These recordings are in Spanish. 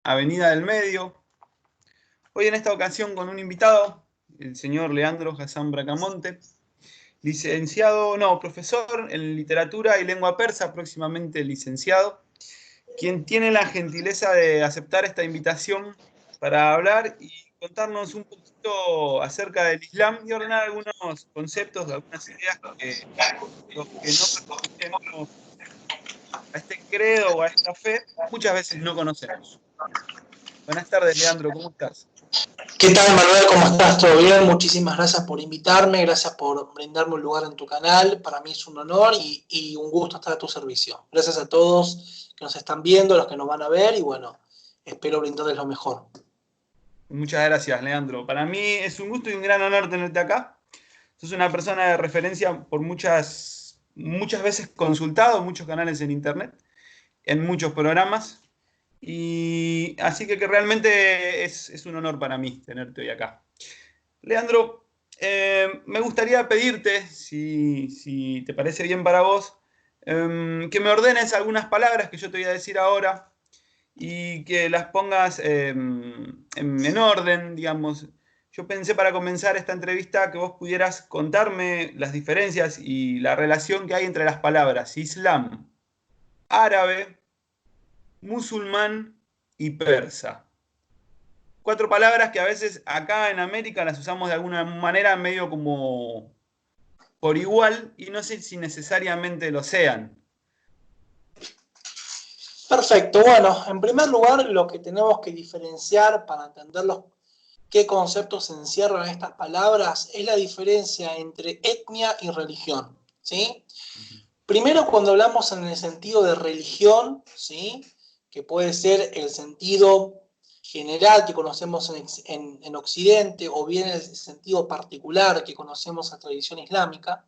Avenida del Medio. Hoy en esta ocasión con un invitado, el señor Leandro Hassan Bracamonte, profesor en literatura y lengua persa, próximamente licenciado, quien tiene la gentileza de aceptar esta invitación para hablar y contarnos un poquito acerca del Islam y ordenar algunos conceptos, algunas ideas que los que no pertenecemos a este credo o a esta fe muchas veces no conocemos. Buenas tardes, Leandro, ¿cómo estás? ¿Qué tal, Manuel? ¿Cómo estás? ¿Todo bien? Muchísimas gracias por invitarme, gracias por brindarme un lugar en tu canal. Para mí es un honor y un gusto estar a tu servicio. Gracias a todos que nos están viendo, los que nos van a ver y bueno, espero brindarles lo mejor. Muchas gracias, Leandro. Para mí es un gusto y un gran honor tenerte acá. Sos una persona de referencia por muchas veces consultado, muchos canales en internet, en muchos programas. Y así que realmente es un honor para mí tenerte hoy acá. Leandro, me gustaría pedirte, si te parece bien para vos, que me ordenes algunas palabras que yo te voy a decir ahora y que las pongas en orden, digamos. Yo pensé para comenzar esta entrevista que vos pudieras contarme las diferencias y la relación que hay entre las palabras Islam, árabe, musulmán y persa. 4 palabras que a veces acá en América las usamos de alguna manera medio como por igual y no sé si necesariamente lo sean. Perfecto. Bueno, en primer lugar, lo que tenemos que diferenciar para entender qué conceptos se encierran en estas palabras es la diferencia entre etnia y religión, ¿sí? Primero, cuando hablamos en el sentido de religión, ¿sí?, que puede ser el sentido general que conocemos en Occidente o bien el sentido particular que conocemos en la tradición islámica,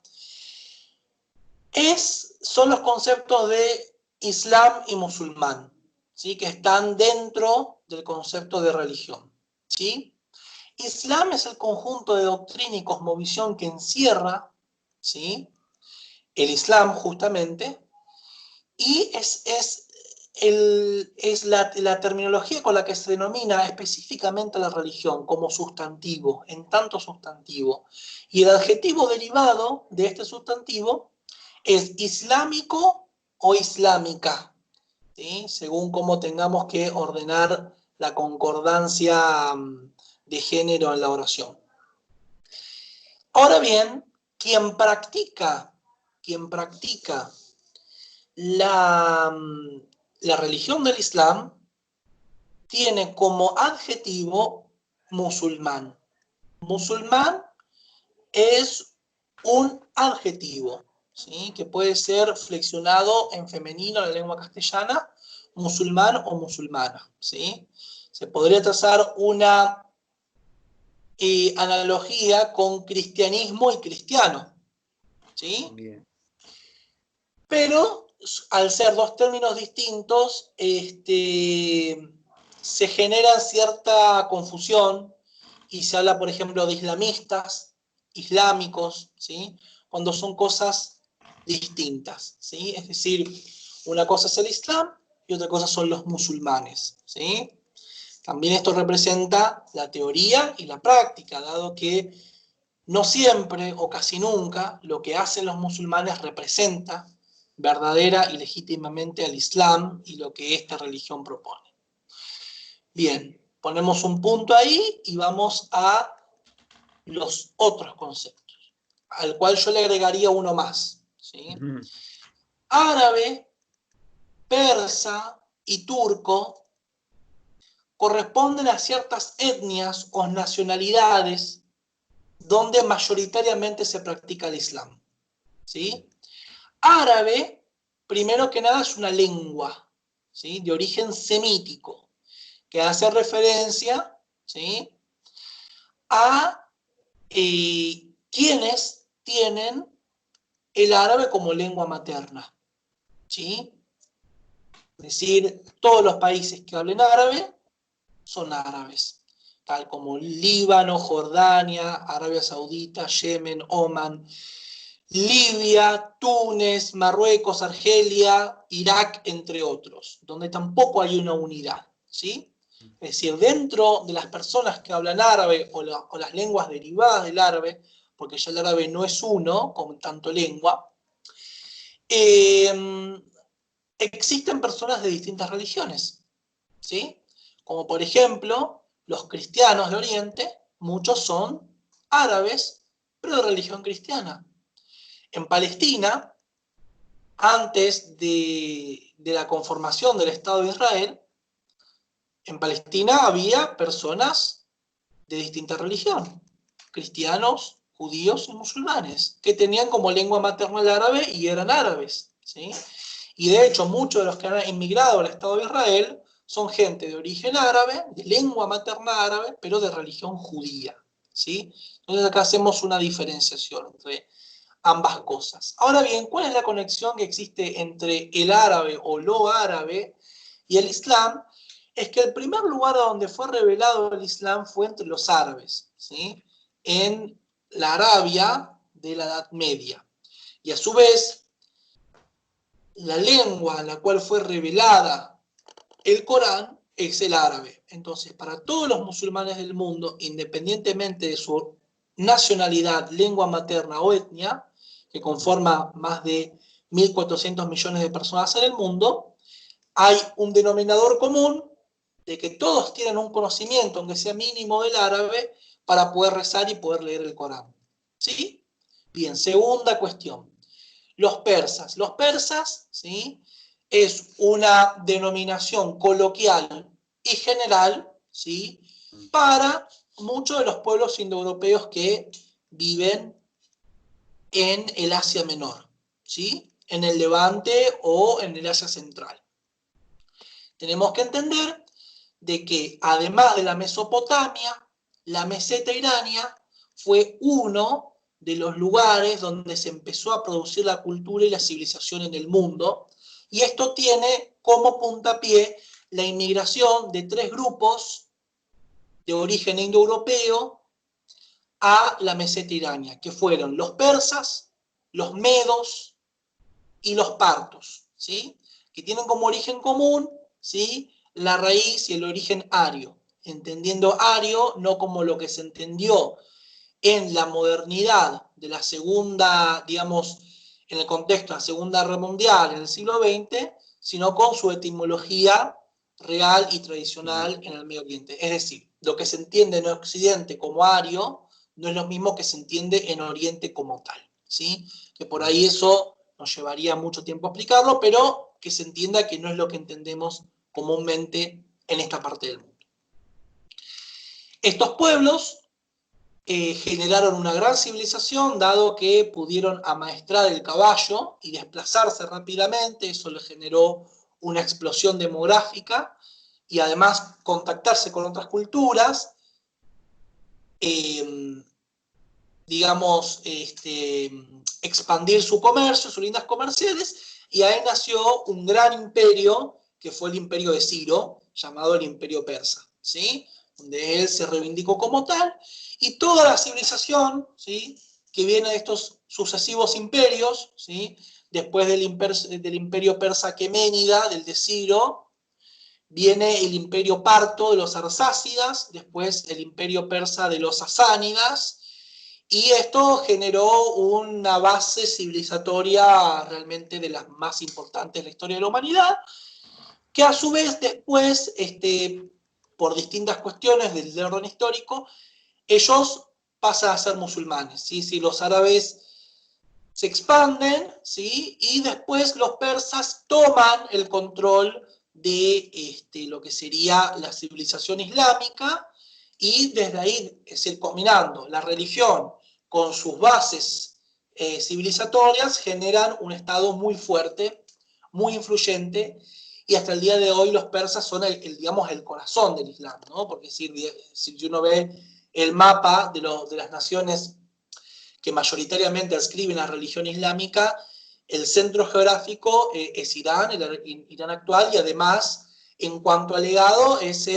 son los conceptos de Islam y musulmán, ¿sí?, que están dentro del concepto de religión, ¿sí? Islam es el conjunto de doctrina y cosmovisión que encierra, ¿sí?, el Islam justamente, y es la terminología con la que se denomina específicamente la religión como sustantivo, en tanto sustantivo. Y el adjetivo derivado de este sustantivo es islámico o islámica, ¿sí?, según cómo tengamos que ordenar la concordancia de género en la oración. Ahora bien, quien practica la religión del Islam tiene como adjetivo musulmán. Musulmán es un adjetivo, ¿sí?, que puede ser flexionado en femenino en la lengua castellana, musulmán o musulmana, ¿sí? Se podría trazar una analogía con cristianismo y cristiano, ¿sí? Bien. Pero al ser dos términos distintos, se genera cierta confusión y se habla, por ejemplo, de islamistas, islámicos, ¿sí?, cuando son cosas distintas, ¿sí? Es decir, una cosa es el Islam y otra cosa son los musulmanes, ¿sí? También esto representa la teoría y la práctica, dado que no siempre o casi nunca lo que hacen los musulmanes representa verdadera y legítimamente al Islam y lo que esta religión propone. Bien, ponemos un punto ahí y vamos a los otros conceptos, al cual yo le agregaría uno más, ¿sí? Árabe, persa y turco corresponden a ciertas etnias o nacionalidades donde mayoritariamente se practica el Islam, ¿sí? Árabe, primero que nada, es una lengua, ¿sí?, de origen semítico, que hace referencia, ¿sí?, a quienes tienen el árabe como lengua materna, ¿sí? Es decir, todos los países que hablen árabe son árabes, tal como Líbano, Jordania, Arabia Saudita, Yemen, Omán, Libia, Túnez, Marruecos, Argelia, Irak, entre otros, donde tampoco hay una unidad, ¿sí? Es decir, dentro de las personas que hablan árabe o las lenguas derivadas del árabe, porque ya el árabe no es uno, como tanto lengua, existen personas de distintas religiones, ¿sí? Como por ejemplo, los cristianos de Oriente, muchos son árabes, pero de religión cristiana. En Palestina, antes de la conformación del Estado de Israel, en Palestina había personas de distinta religión, cristianos, judíos y musulmanes, que tenían como lengua materna el árabe y eran árabes, ¿sí? Y de hecho, muchos de los que han emigrado al Estado de Israel son gente de origen árabe, de lengua materna árabe, pero de religión judía, ¿sí? Entonces acá hacemos una diferenciación entre ambas cosas. Ahora bien, ¿cuál es la conexión que existe entre el árabe o lo árabe y el Islam? Es que el primer lugar donde fue revelado el Islam fue entre los árabes, ¿sí? En la Arabia de la Edad Media. Y a su vez, la lengua en la cual fue revelada el Corán es el árabe. Entonces, para todos los musulmanes del mundo, independientemente de su nacionalidad, lengua materna o etnia, que conforma más de 1.400 millones de personas en el mundo, hay un denominador común de que todos tienen un conocimiento, aunque sea mínimo, del árabe para poder rezar y poder leer el Corán. ¿Sí? Bien, segunda cuestión. Los persas. Los persas, ¿sí? Es una denominación coloquial y general, ¿sí? Para muchos de los pueblos indoeuropeos que viven en el Asia Menor, ¿sí? En el Levante o en el Asia Central. Tenemos que entender de que además de la Mesopotamia, la meseta irania fue uno de los lugares donde se empezó a producir la cultura y la civilización en el mundo, y esto tiene como puntapié la inmigración de 3 grupos de origen indoeuropeo a la meseta irania, que fueron los persas, los medos y los partos, ¿sí? Que tienen como origen común, ¿sí?, la raíz y el origen ario, entendiendo ario no como lo que se entendió en la modernidad de la segunda, digamos, en el contexto de la Segunda Guerra Mundial en el siglo XX, sino con su etimología real y tradicional en el Medio Oriente. Es decir, lo que se entiende en Occidente como ario no es lo mismo que se entiende en Oriente como tal, ¿sí? Que por ahí eso nos llevaría mucho tiempo explicarlo, pero que se entienda que no es lo que entendemos comúnmente en esta parte del mundo. Estos pueblos generaron una gran civilización, dado que pudieron amaestrar el caballo y desplazarse rápidamente, eso les generó una explosión demográfica y además contactarse con otras culturas, digamos, expandir su comercio, sus líneas comerciales, y ahí nació un gran imperio, que fue el imperio de Ciro, llamado el imperio persa, ¿sí? Donde él se reivindicó como tal, y toda la civilización, ¿sí?, que viene de estos sucesivos imperios, ¿sí?, después del imperio persa aqueménida, del de Ciro, viene el imperio parto de los arsácidas, después el imperio persa de los sasánidas, y esto generó una base civilizatoria realmente de las más importantes de la historia de la humanidad, que a su vez después, por distintas cuestiones del orden histórico, ellos pasan a ser musulmanes, ¿sí? Si los árabes se expanden, ¿sí?, y después los persas toman el control de lo que sería la civilización islámica, y desde ahí, es decir, combinando la religión con sus bases civilizatorias, generan un estado muy fuerte, muy influyente, y hasta el día de hoy los persas son digamos, el corazón del Islam, ¿no? Porque si uno ve el mapa de las naciones que mayoritariamente adscriben a la religión islámica, el centro geográfico es Irán, el Irán actual, y además, en cuanto al legado, es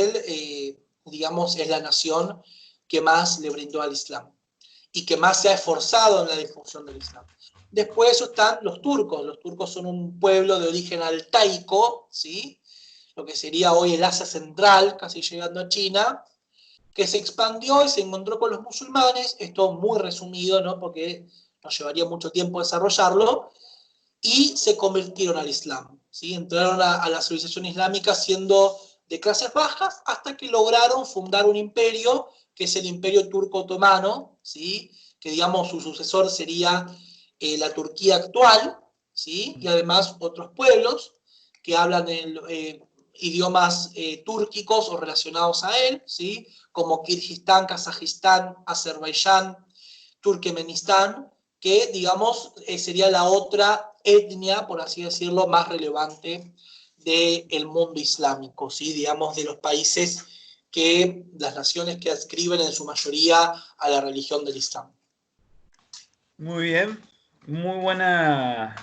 digamos, es la nación que más le brindó al Islam y que más se ha esforzado en la difusión del Islam. Después están los turcos. Los turcos son un pueblo de origen altaico, ¿sí?, lo que sería hoy el Asia Central, casi llegando a China, que se expandió y se encontró con los musulmanes, esto muy resumido, ¿no? Porque nos llevaría mucho tiempo desarrollarlo, y se convirtieron al Islam, ¿sí? Entraron a la civilización islámica siendo de clases bajas hasta que lograron fundar un imperio, que es el Imperio Turco Otomano, ¿sí? Que digamos su sucesor sería la Turquía actual, ¿sí? Y además otros pueblos que hablan idiomas túrquicos o relacionados a él, ¿sí? Como Kirguistán, Kazajistán, Azerbaiyán, Turkmenistán, que digamos sería la otra etnia, por así decirlo, más relevante del mundo islámico, ¿sí? Digamos de los países que, las naciones que adscriben en su mayoría a la religión del Islam. Muy bien, muy buena,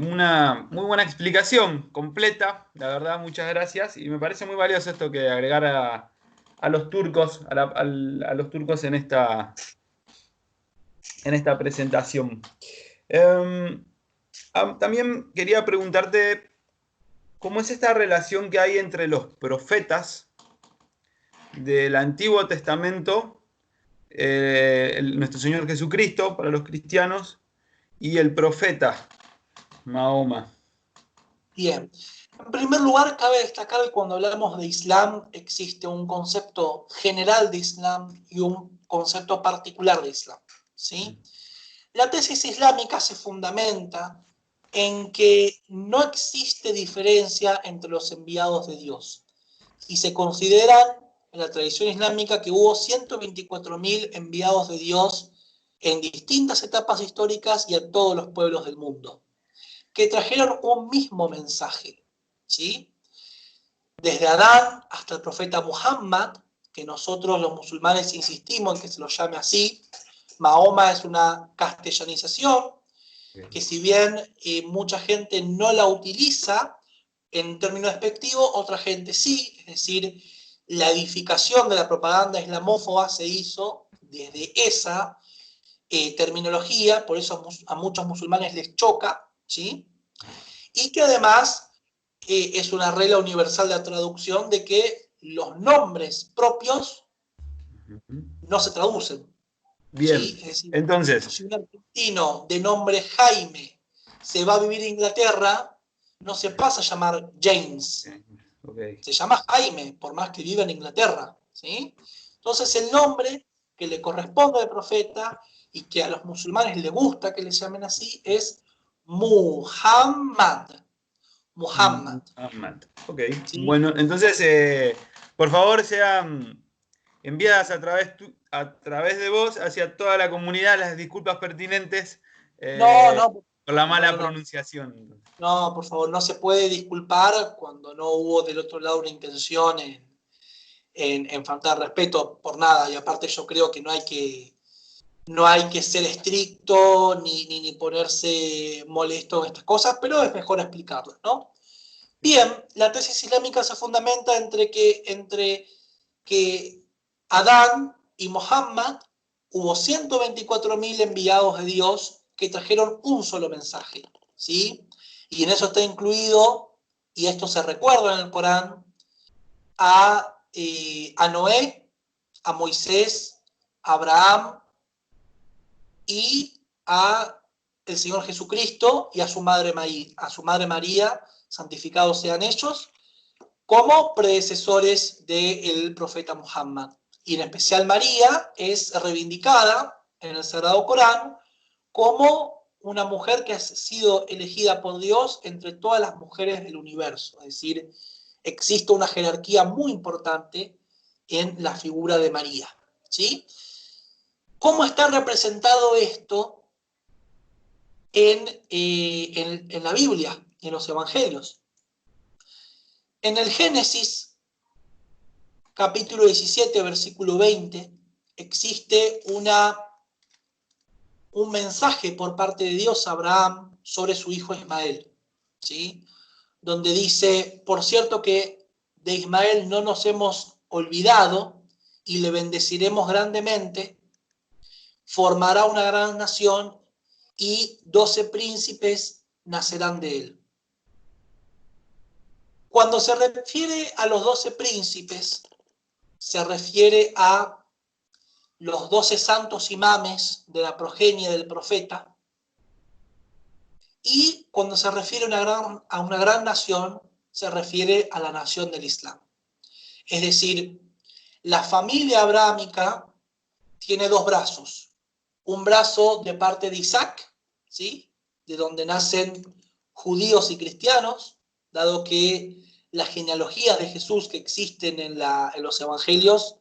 una muy buena explicación completa, la verdad, muchas gracias. Y me parece muy valioso esto que agregar a los turcos, a los turcos en esta presentación. Eh, También quería preguntarte cómo es esta relación que hay entre los profetas del Antiguo Testamento, nuestro Señor Jesucristo para los cristianos, y el profeta Mahoma. Bien. En primer lugar, cabe destacar que cuando hablamos de Islam existe un concepto general de Islam y un concepto particular de Islam, ¿sí? La tesis islámica se fundamenta en que no existe diferencia entre los enviados de Dios y se consideran en la tradición islámica que hubo 124.000 enviados de Dios en distintas etapas históricas y a todos los pueblos del mundo, que trajeron un mismo mensaje, ¿sí? Desde Adán hasta el profeta Muhammad, que nosotros los musulmanes insistimos en que se lo llame así. Mahoma es una castellanización, que si bien mucha gente no la utiliza en términos despectivos, otra gente sí, es decir, la edificación de la propaganda islamófoba se hizo desde esa terminología, por eso a muchos musulmanes les choca, ¿sí? Y que además es una regla universal de la traducción de que los nombres propios no se traducen, Bien, ¿sí? Es decir, entonces, si un argentino de nombre Jaime se va a vivir a Inglaterra, no se pasa a llamar James, okay. se llama Jaime, por más que viva en Inglaterra, ¿sí? Entonces el nombre que le corresponde al profeta y que a los musulmanes les gusta que le llamen así es Muhammad. Muhammad. Muhammad. Ok, ¿Sí? bueno, entonces, por favor, sean enviadas a través de vos hacia toda la comunidad las disculpas pertinentes No, eh, no, por la no, mala no, no, pronunciación. no, por favor, no se puede disculpar cuando no hubo del otro lado una intención en faltar respeto por nada. Y aparte yo creo que no hay que ser estricto ni ponerse molesto en estas cosas, pero es mejor explicarlo, ¿no? Bien, la tesis islámica se fundamenta entre que Adán y Mohammed hubo 124.000 enviados de Dios que trajeron un solo mensaje, ¿sí? Y en eso está incluido, y esto se recuerda en el Corán, a Noé, a Moisés, a Abraham y a el Señor Jesucristo y a su madre María, santificados sean ellos, como predecesores del profeta Muhammad. Y en especial María es reivindicada en el Sagrado Corán como una mujer que ha sido elegida por Dios entre todas las mujeres del universo. Es decir, existe una jerarquía muy importante en la figura de María, ¿sí? ¿Cómo está representado esto en la Biblia, en los Evangelios? En el Génesis, capítulo 17, versículo 20, existe un mensaje por parte de Dios a Abraham sobre su hijo Ismael, ¿sí? Donde dice, por cierto que de Ismael no nos hemos olvidado y le bendeciremos grandemente, formará una gran nación y 12 príncipes nacerán de él. Cuando se refiere a los 12 príncipes, se refiere a los 12 santos imames de la progenie del profeta. Y cuando se refiere a una gran nación, se refiere a la nación del Islam. Es decir, la familia abrámica tiene dos brazos. Un brazo de parte de Isaac, ¿sí?, de donde nacen judíos y cristianos, dado que las genealogías de Jesús que existen en los evangelios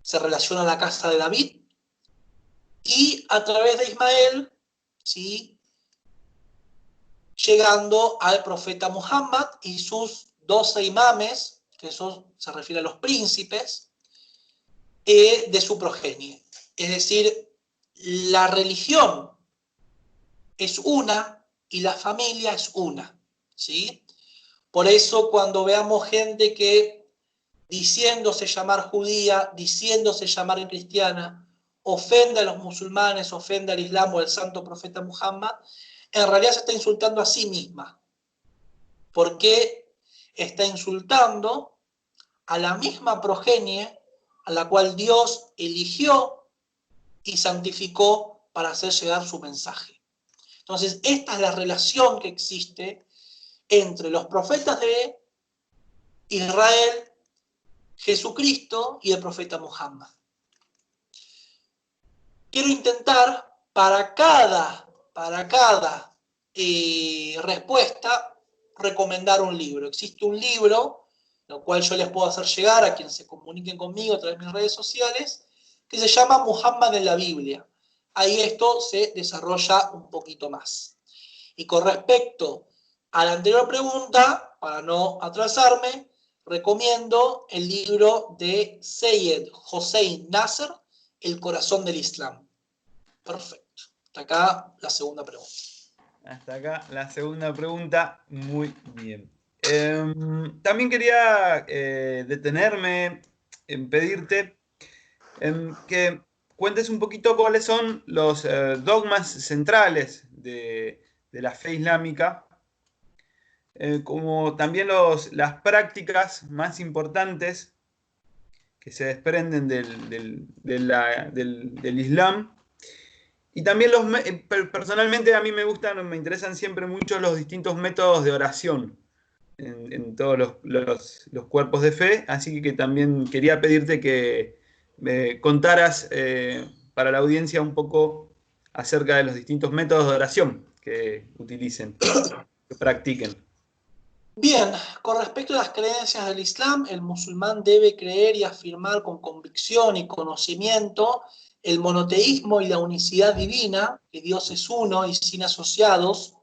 se relacionan a la casa de David, y a través de Ismael, ¿sí?, llegando al profeta Muhammad y sus 12 imames, que eso se refiere a los príncipes, de su progenie. Es decir, la religión es una y la familia es una, ¿sí? Por eso cuando veamos gente que diciéndose llamar judía, diciéndose llamar cristiana, ofende a los musulmanes, ofende al Islam o al santo profeta Muhammad, en realidad se está insultando a sí misma, porque está insultando a la misma progenie a la cual Dios eligió y santificó para hacer llegar su mensaje. Entonces, esta es la relación que existe entre los profetas de Israel, Jesucristo y el profeta Muhammad. Quiero intentar para cada respuesta recomendar un libro. Existe un libro, lo cual yo les puedo hacer llegar a quienes se comuniquen conmigo a través de mis redes sociales, que se llama Muhammad en la Biblia. Ahí esto se desarrolla un poquito más. Y con respecto a la anterior pregunta, para no atrasarme, recomiendo el libro de Seyed Hossein Nasr, El corazón del Islam. Perfecto. Hasta acá la segunda pregunta. Hasta acá la segunda pregunta. Muy bien. También quería detenerme en pedirte que cuentes un poquito cuáles son los dogmas centrales de la fe islámica, como también las prácticas más importantes que se desprenden del Islam. Y también personalmente a mí me interesan siempre mucho los distintos métodos de oración en todos los cuerpos de fe, así que también quería pedirte que me contaras para la audiencia un poco acerca de los distintos métodos de oración que utilicen, que practiquen. Bien, con respecto a las creencias del Islam, el musulmán debe creer y afirmar con convicción y conocimiento el monoteísmo y la unicidad divina, que Dios es uno y sin asociados,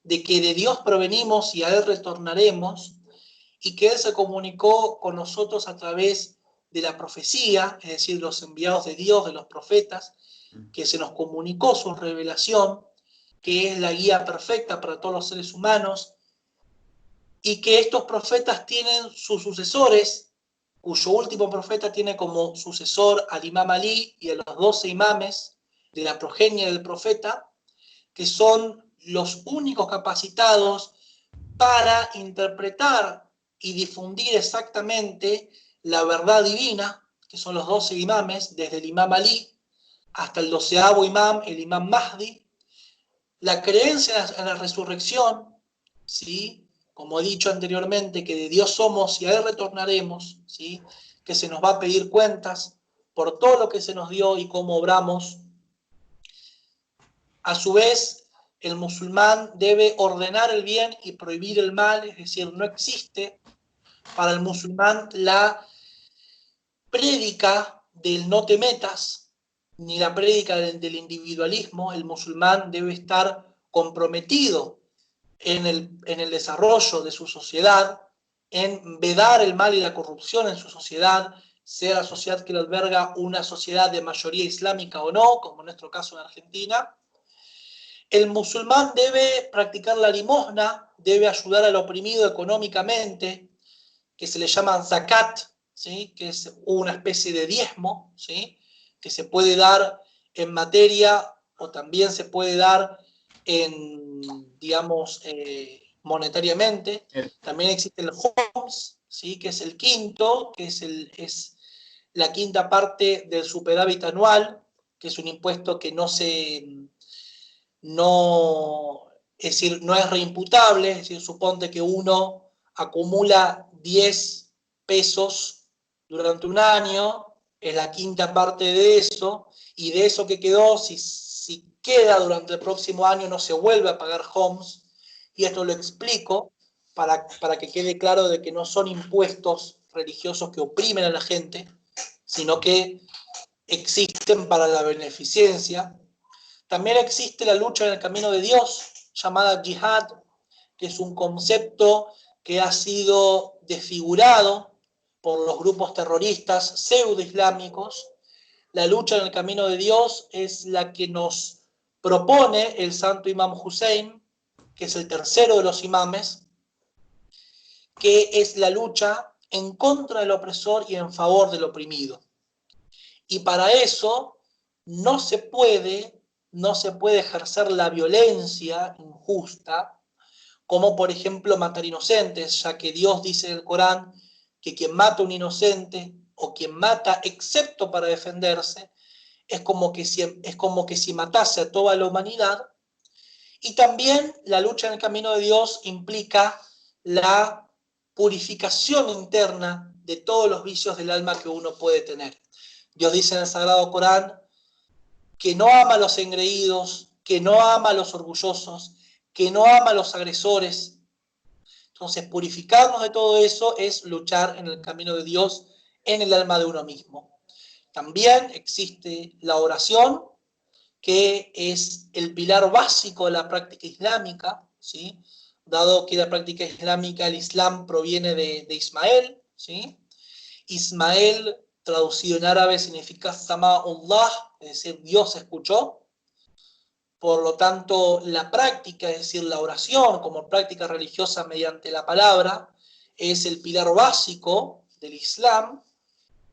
de que de Dios provenimos y a Él retornaremos, y que Él se comunicó con nosotros a través de la profecía, es decir, los enviados de Dios, de los profetas, que se nos comunicó su revelación, que es la guía perfecta para todos los seres humanos, y que estos profetas tienen sus sucesores, cuyo último profeta tiene como sucesor al imam Ali y a los 12 imames de la progenie del profeta, que son los únicos capacitados para interpretar y difundir exactamente la verdad divina, que son los 12 imames, desde el imam Ali hasta el 12º imam, el imam Mahdi, la creencia en la resurrección, ¿sí?, como he dicho anteriormente, que de Dios somos y a Él retornaremos, ¿sí?, que se nos va a pedir cuentas por todo lo que se nos dio y cómo obramos. A su vez, el musulmán debe ordenar el bien y prohibir el mal, es decir, no existe para el musulmán la prédica del no te metas, ni la prédica del individualismo. El musulmán debe estar comprometido en el desarrollo de su sociedad, en vedar el mal y la corrupción en su sociedad, sea la sociedad que lo alberga una sociedad de mayoría islámica o no, como en nuestro caso en Argentina. El musulmán debe practicar la limosna, debe ayudar al oprimido económicamente, que se le llaman zakat, ¿sí?, que es una especie de diezmo, ¿sí?, que se puede dar en materia o también se puede dar en, digamos, monetariamente. Bien. También existe el Homs, ¿sí? Que es el quinto, que es la quinta parte del superávit anual, que es un impuesto que es decir, no es reimputable, es decir, suponte que uno acumula 10 pesos durante un año, es la quinta parte de eso, y de eso que quedó, si queda durante el próximo año, no se vuelve a pagar Homs, y esto lo explico para que quede claro de que no son impuestos religiosos que oprimen a la gente, sino que existen para la beneficencia. También existe la lucha en el camino de Dios, llamada yihad, que es un concepto que ha sido desfigurado por los grupos terroristas pseudo-islámicos. La lucha en el camino de Dios es la que nos propone el santo imam Hussein, que es el tercero de los imames, que es la lucha en contra del opresor y en favor del oprimido. Y para eso no se puede ejercer la violencia injusta, como por ejemplo matar inocentes, ya que Dios dice en el Corán que quien mata a un inocente o quien mata excepto para defenderse, es como que si matase a toda la humanidad. Y también la lucha en el camino de Dios implica la purificación interna de todos los vicios del alma que uno puede tener. Dios dice en el Sagrado Corán que no ama a los engreídos, que no ama a los orgullosos, que no ama a los agresores. Entonces, purificarnos de todo eso es luchar en el camino de Dios en el alma de uno mismo. También existe la oración, que es el pilar básico de la práctica islámica, ¿sí? Dado que la práctica islámica, el Islam proviene de Ismael, ¿sí? Ismael, traducido en árabe, significa Sama'ullah, es decir, Dios escuchó. Por lo tanto, la práctica, es decir, la oración como práctica religiosa mediante la palabra, es el pilar básico del Islam,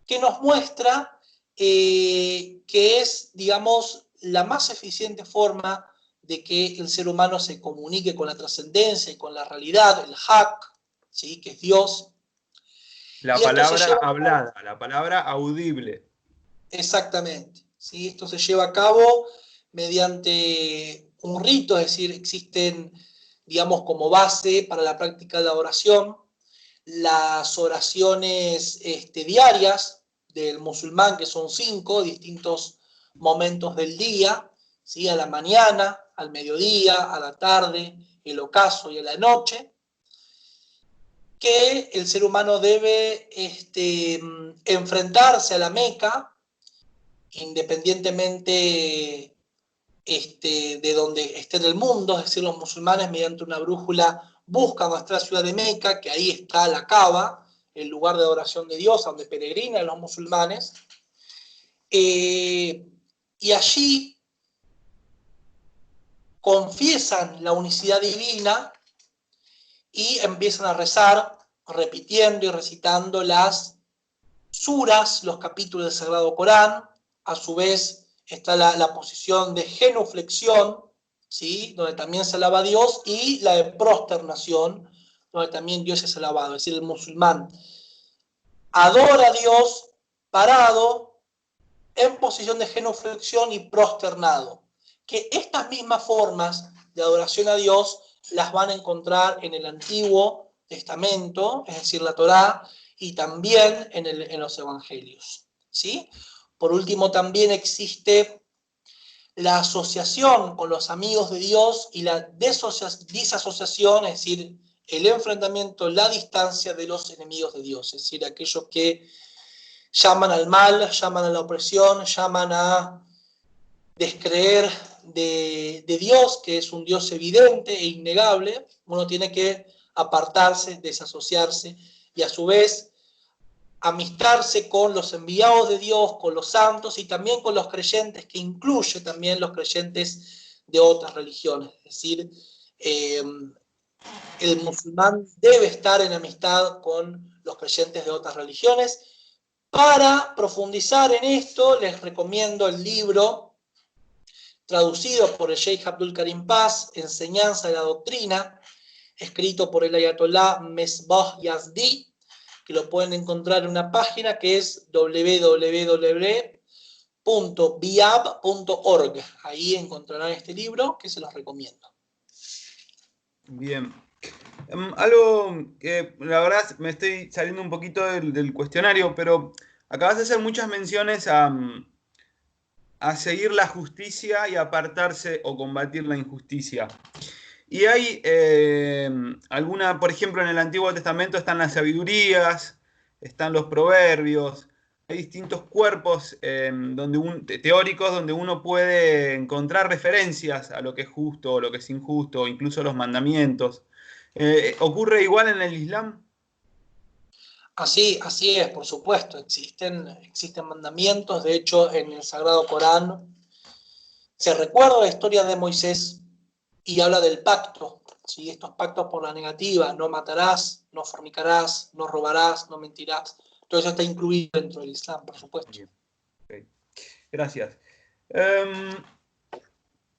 que nos muestra que es, digamos, la más eficiente forma de que el ser humano se comunique con la trascendencia y con la realidad, el Haq, ¿sí? Que es Dios. La Y esto se palabra lleva a cabo, hablada, la palabra audible. exactamente, ¿sí? Esto se lleva a cabo mediante un rito, es decir, existen, digamos, como base para la práctica de la oración, las oraciones diarias del musulmán, que son 5 distintos momentos del día, ¿sí? A la mañana, al mediodía, a la tarde, el ocaso y a la noche, que el ser humano debe enfrentarse a la Meca, independientemente de donde esté en el mundo, es decir, los musulmanes mediante una brújula buscan nuestra ciudad de Meca, que ahí está la Kaaba, el lugar de adoración de Dios, donde peregrinan los musulmanes, y allí confiesan la unicidad divina y empiezan a rezar, repitiendo y recitando las suras, los capítulos del Sagrado Corán. A su vez está la posición de genuflexión, ¿sí? Donde también se alaba a Dios, y la de prosternación, donde también Dios es alabado. Es decir, el musulmán adora a Dios parado, en posición de genuflexión y prosternado. Que estas mismas formas de adoración a Dios las van a encontrar en el Antiguo Testamento, es decir, la Torá, y también en los Evangelios, ¿sí? Por último, también existe la asociación con los amigos de Dios y la disasociación, es decir, el enfrentamiento, la distancia de los enemigos de Dios, es decir, aquellos que llaman al mal, llaman a la opresión, llaman a descreer de Dios, que es un Dios evidente e innegable. Uno tiene que apartarse, desasociarse y a su vez amistarse con los enviados de Dios, con los santos y también con los creyentes, que incluye también los creyentes de otras religiones. Es decir, el musulmán debe estar en amistad con los creyentes de otras religiones. Para profundizar en esto, les recomiendo el libro traducido por el Sheikh Abdul Karim Paz, Enseñanza de la Doctrina, escrito por el ayatolá Mesbah Yazdi, que lo pueden encontrar en una página que es www.biab.org. Ahí encontrarán este libro que se los recomiendo. Bien. Algo que la verdad me estoy saliendo un poquito del cuestionario, pero acabas de hacer muchas menciones a seguir la justicia y apartarse o combatir la injusticia. Y hay alguna, por ejemplo, en el Antiguo Testamento están las sabidurías, están los proverbios, hay distintos cuerpos teóricos donde uno puede encontrar referencias a lo que es justo o lo que es injusto, incluso los mandamientos. ¿Ocurre igual en el Islam? Así es, por supuesto, existen mandamientos. De hecho, en el Sagrado Corán se recuerda la historia de Moisés y habla del pacto, ¿sí? Estos pactos por la negativa: no matarás, no fornicarás, no robarás, no mentirás. Todo eso está incluido dentro del Islam, por supuesto. Bien. Okay. Gracias.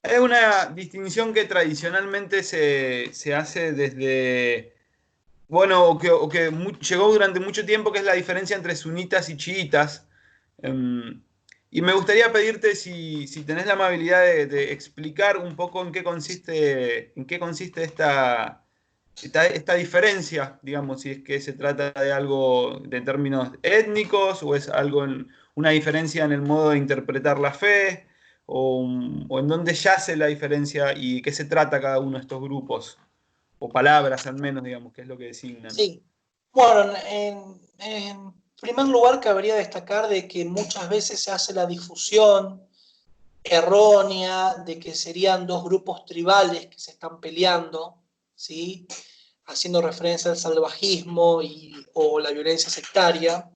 Es una distinción que tradicionalmente se hace desde, bueno, llegó durante mucho tiempo, que es la diferencia entre sunitas y chiitas. Y me gustaría pedirte si tenés la amabilidad de explicar un poco en qué consiste esta diferencia, digamos, si es que se trata de algo de términos étnicos o es algo una diferencia en el modo de interpretar la fe o en dónde yace la diferencia y qué se trata cada uno de estos grupos o palabras al menos, digamos, que es lo que designan. Sí. Bueno, en primer lugar, cabría destacar de que muchas veces se hace la difusión errónea de que serían dos grupos tribales que se están peleando, ¿sí? Haciendo referencia al salvajismo o la violencia sectaria,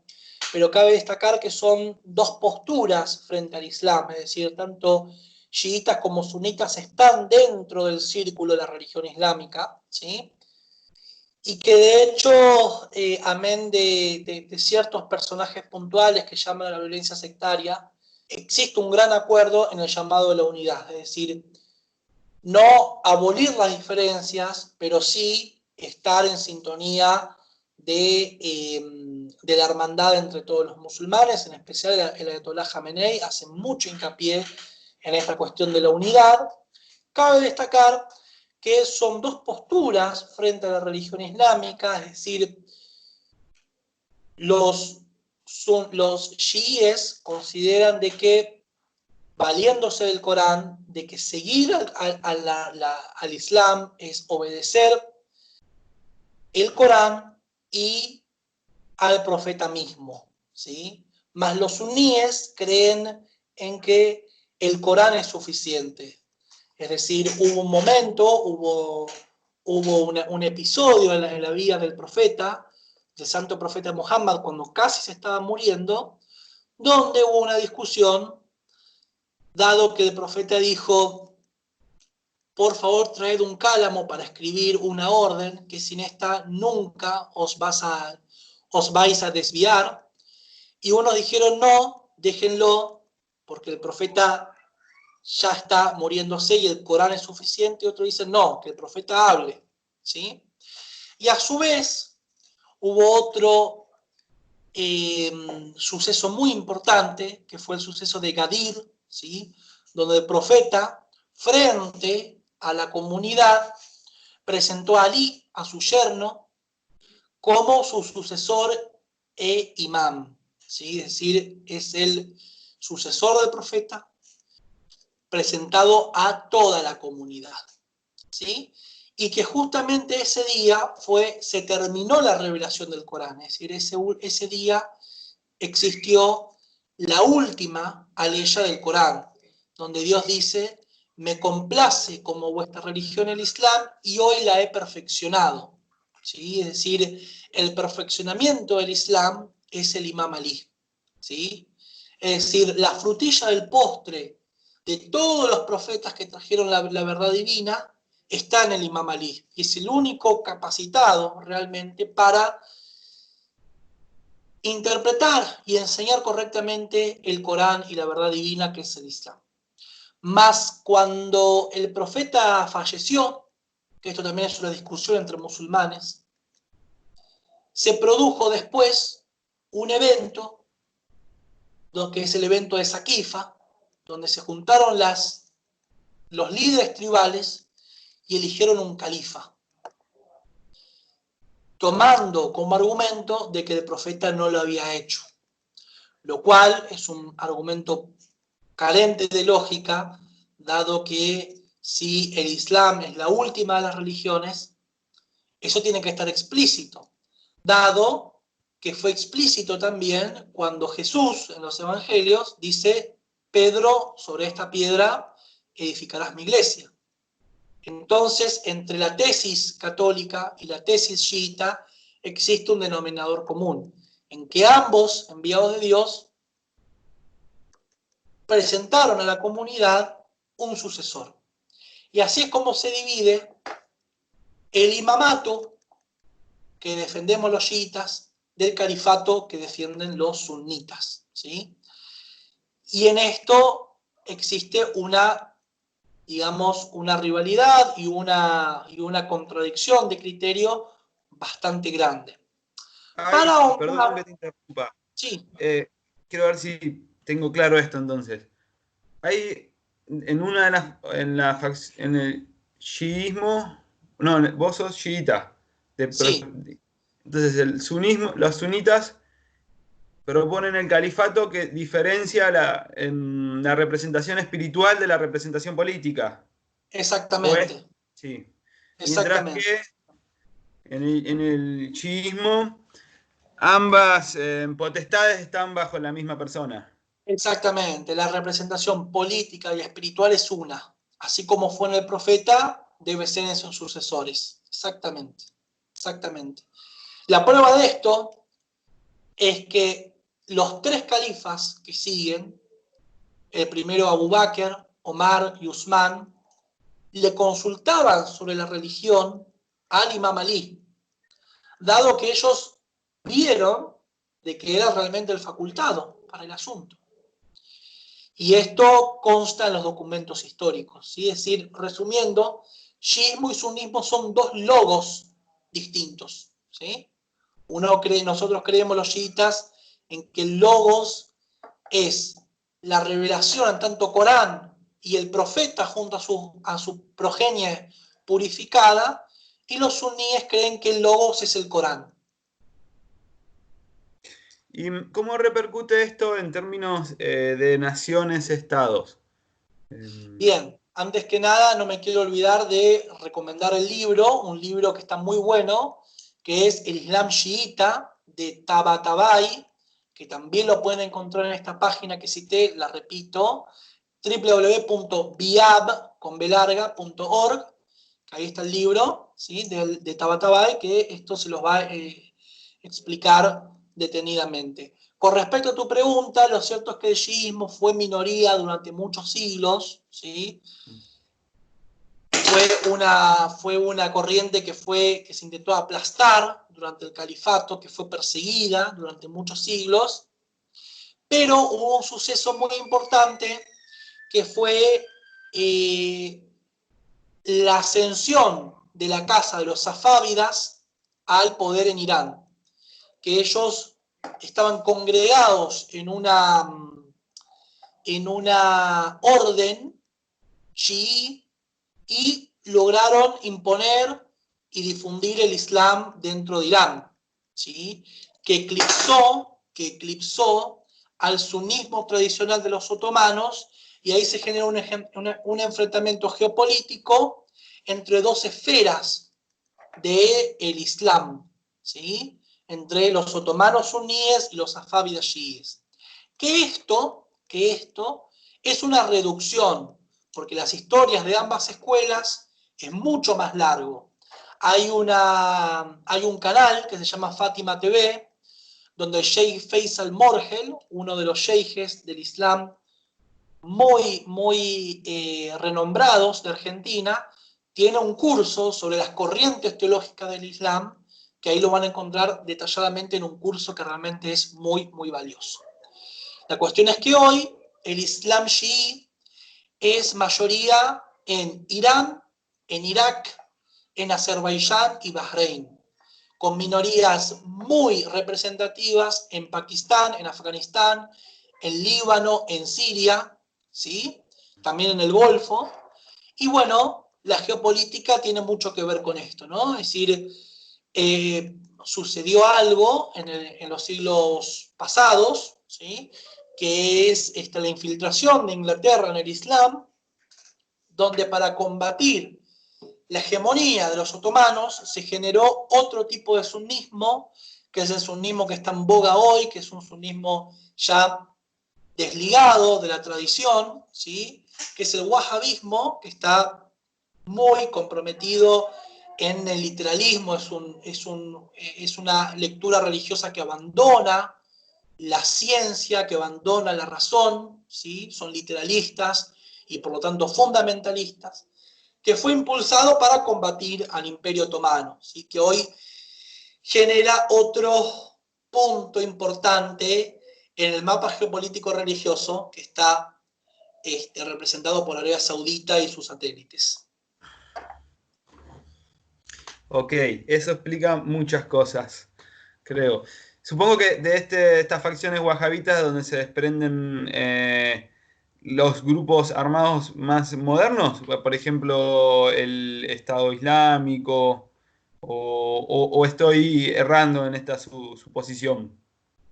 pero cabe destacar que son dos posturas frente al Islam, es decir, tanto chiitas como sunitas están dentro del círculo de la religión islámica, ¿sí? Y que de hecho, amén de ciertos personajes puntuales que llaman a la violencia sectaria, existe un gran acuerdo en el llamado de la unidad, es decir, no abolir las diferencias, pero sí estar en sintonía de la hermandad entre todos los musulmanes, en especial el ayatolá Jamenei hace mucho hincapié en esta cuestión de la unidad. Cabe destacar que son dos posturas frente a la religión islámica, es decir, los chiíes consideran de que, valiéndose del Corán, de que seguir al Islam es obedecer el Corán y al profeta mismo, ¿sí? Más los suníes creen en que el Corán es suficiente. Es decir, hubo un momento, hubo un episodio en la vida del profeta, del santo profeta Muhammad, cuando casi se estaba muriendo, donde hubo una discusión, dado que el profeta dijo: por favor, traed un cálamo para escribir una orden, que sin esta nunca os vais a desviar. Y unos dijeron: no, déjenlo, porque el profeta ya está muriéndose y el Corán es suficiente. Y otros dicen: no, que el profeta hable, ¿sí? Y a su vez hubo otro suceso muy importante, que fue el suceso de Gadir, ¿sí? Donde el profeta, frente a la comunidad, presentó a Ali, a su yerno, como su sucesor e imán, ¿sí? Es decir, es el sucesor del profeta presentado a toda la comunidad, ¿sí? Y que justamente ese día se terminó la revelación del Corán, es decir, ese día existió la última aleya del Corán, donde Dios dice: me complace como vuestra religión el Islam y hoy la he perfeccionado, ¿sí? Es decir, el perfeccionamiento del Islam es el Imam Ali, ¿sí? Es decir, la frutilla del postre de todos los profetas que trajeron la verdad divina está en el Imam Ali, y es el único capacitado realmente para interpretar y enseñar correctamente el Corán y la verdad divina, que es el Islam. Mas cuando el profeta falleció, que esto también es una discusión entre musulmanes, se produjo después un evento, que es el evento de Saqifa, donde se juntaron los líderes tribales y eligieron un califa, tomando como argumento de que el profeta no lo había hecho, lo cual es un argumento carente de lógica, dado que si el Islam es la última de las religiones, eso tiene que estar explícito, dado que fue explícito también cuando Jesús en los evangelios dice: Pedro, sobre esta piedra edificarás mi iglesia. Entonces, entre la tesis católica y la tesis chiita existe un denominador común, en que ambos, enviados de Dios, presentaron a la comunidad un sucesor. Y así es como se divide el imamato que defendemos los chiitas del califato que defienden los sunitas, ¿sí? Y en esto existe digamos, una rivalidad y una contradicción de criterio bastante grande. Ay, perdón que te interrumpa. Sí. Quiero ver si tengo claro esto entonces. Hay en una de en el chiismo, no, vos sos chiita. Sí. Entonces el sunismo, los sunitas proponen el califato que diferencia en la representación espiritual de la representación política. Exactamente. Sí. Mientras Exactamente. que en el chiismo ambas potestades están bajo la misma persona. Exactamente. La representación política y espiritual es una. Así como fue en el profeta, debe ser en sus sucesores. Exactamente. Exactamente. La prueba de esto es que los tres califas que siguen, el primero Abu Bakr, Omar y Usman, le consultaban sobre la religión al Imam Ali, dado que ellos vieron de que era realmente el facultado para el asunto. Y esto consta en los documentos históricos, ¿sí? Es decir, resumiendo, chiismo y sunismo son dos logos distintos, ¿sí? Nosotros creemos los chiitas en que el logos es la revelación en tanto Corán y el profeta junto a su progenie purificada, y los suníes creen que el logos es el Corán. ¿Y cómo repercute esto en términos de naciones-estados? Bien, antes que nada no me quiero olvidar de recomendar un libro que está muy bueno, que es El Islam Chiita de Tabatabai, que también lo pueden encontrar en esta página que cité, la repito, www.biab.org. Ahí está el libro, ¿sí? de Tabatabai, que esto se los va a explicar detenidamente. Con respecto a tu pregunta, lo cierto es que el chiismo fue minoría durante muchos siglos, ¿sí? Fue una corriente que se intentó aplastar durante el califato, que fue perseguida durante muchos siglos, pero hubo un suceso muy importante que fue la ascensión de la casa de los safávidas al poder en Irán, que ellos estaban congregados en una orden chií y lograron imponer y difundir el Islam dentro de Irán, ¿sí? que eclipsó al sunismo tradicional de los otomanos, y ahí se genera un enfrentamiento geopolítico entre dos esferas del Islam, ¿sí? entre los otomanos suníes y los safávidas chiíes. Que esto es una reducción, porque las historias de ambas escuelas es mucho más largo. Hay un canal que se llama Fátima TV, donde el Sheikh Faisal Morgel, uno de los sheijes del Islam muy renombrados de Argentina, tiene un curso sobre las corrientes teológicas del Islam, que ahí lo van a encontrar detalladamente en un curso que realmente es muy, muy valioso. La cuestión es que hoy el Islam chií es mayoría en Irán, en Irak, en Azerbaiyán y Bahrein, con minorías muy representativas en Pakistán, en Afganistán, en Líbano, en Siria, ¿sí? También en el Golfo. Y bueno, la geopolítica tiene mucho que ver con esto, ¿no? Es decir, sucedió algo en los siglos pasados, ¿sí? Que es la infiltración de Inglaterra en el Islam, donde para combatir la hegemonía de los otomanos se generó otro tipo de sunismo, que es el sunismo que está en boga hoy, que es un sunismo ya desligado de la tradición, ¿sí? Que es el wahabismo, que está muy comprometido en el literalismo, es una lectura religiosa que abandona la ciencia, que abandona la razón, ¿sí? Son literalistas y por lo tanto fundamentalistas, que fue impulsado para combatir al Imperio Otomano, ¿sí? Que hoy genera otro punto importante en el mapa geopolítico religioso que está representado por Arabia Saudita y sus satélites. Ok, eso explica muchas cosas, creo. Supongo que de estas facciones wahabitas donde se desprenden los grupos armados más modernos, por ejemplo, el Estado Islámico, o estoy errando en esta suposición.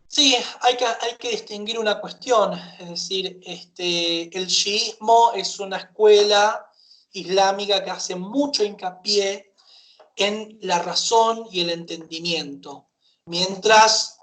Sí, hay que distinguir una cuestión, es decir, el chiismo es una escuela islámica que hace mucho hincapié en la razón y el entendimiento, mientras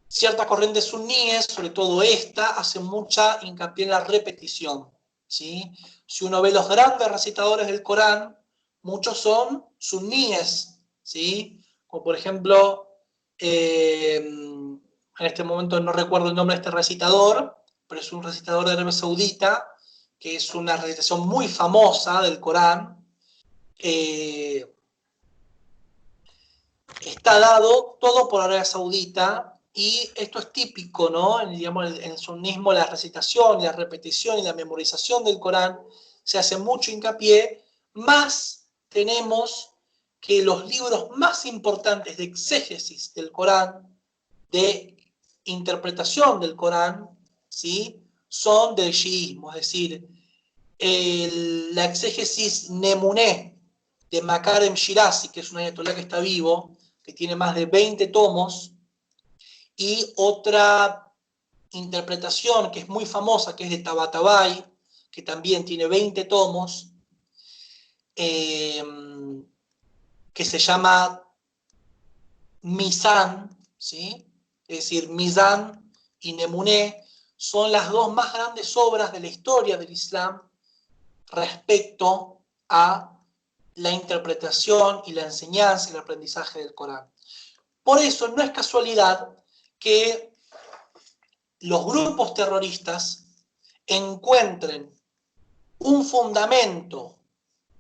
ciertas corrientes suníes, sobre todo esta, hace mucha hincapié en la repetición, ¿sí? Si uno ve los grandes recitadores del Corán, muchos son suníes, ¿sí? Como por ejemplo, en este momento no recuerdo el nombre de este recitador, pero es un recitador de Arabia Saudita, que es una recitación muy famosa del Corán. Está dado todo por Arabia Saudita y esto es típico, ¿no? Digamos, en el sunismo, la recitación, la repetición y la memorización del Corán se hace mucho hincapié, más tenemos que los libros más importantes de exégesis del Corán, de interpretación del Corán, ¿sí? Son del shiismo, es decir, la exégesis Nemuné de Makarem Shirazi, que es un ayatolá que está vivo, que tiene más de 20 tomos, y otra interpretación que es muy famosa, que es de Tabatabai, que también tiene 20 tomos, que se llama Mizan, ¿sí? Es decir, Mizan y Nemuné son las dos más grandes obras de la historia del Islam respecto a la interpretación y la enseñanza y el aprendizaje del Corán. Por eso no es casualidad que los grupos terroristas encuentren un fundamento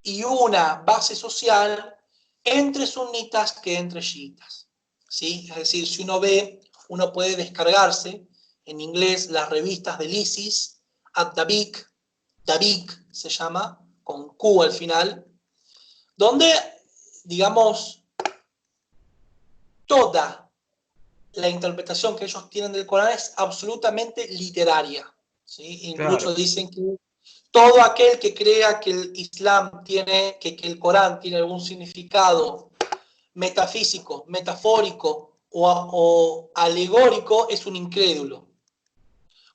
y una base social entre sunitas que entre chiitas, ¿sí? Es decir, si uno ve, uno puede descargarse en inglés las revistas del ISIS, Ad-Dabiq, Dabiq se llama, con Q al final, donde, digamos, toda la interpretación que ellos tienen del Corán es absolutamente literaria, ¿sí? Incluso Claro. dicen que todo aquel que crea que el Islam tiene, que el Corán tiene algún significado metafísico, metafórico o alegórico es un incrédulo.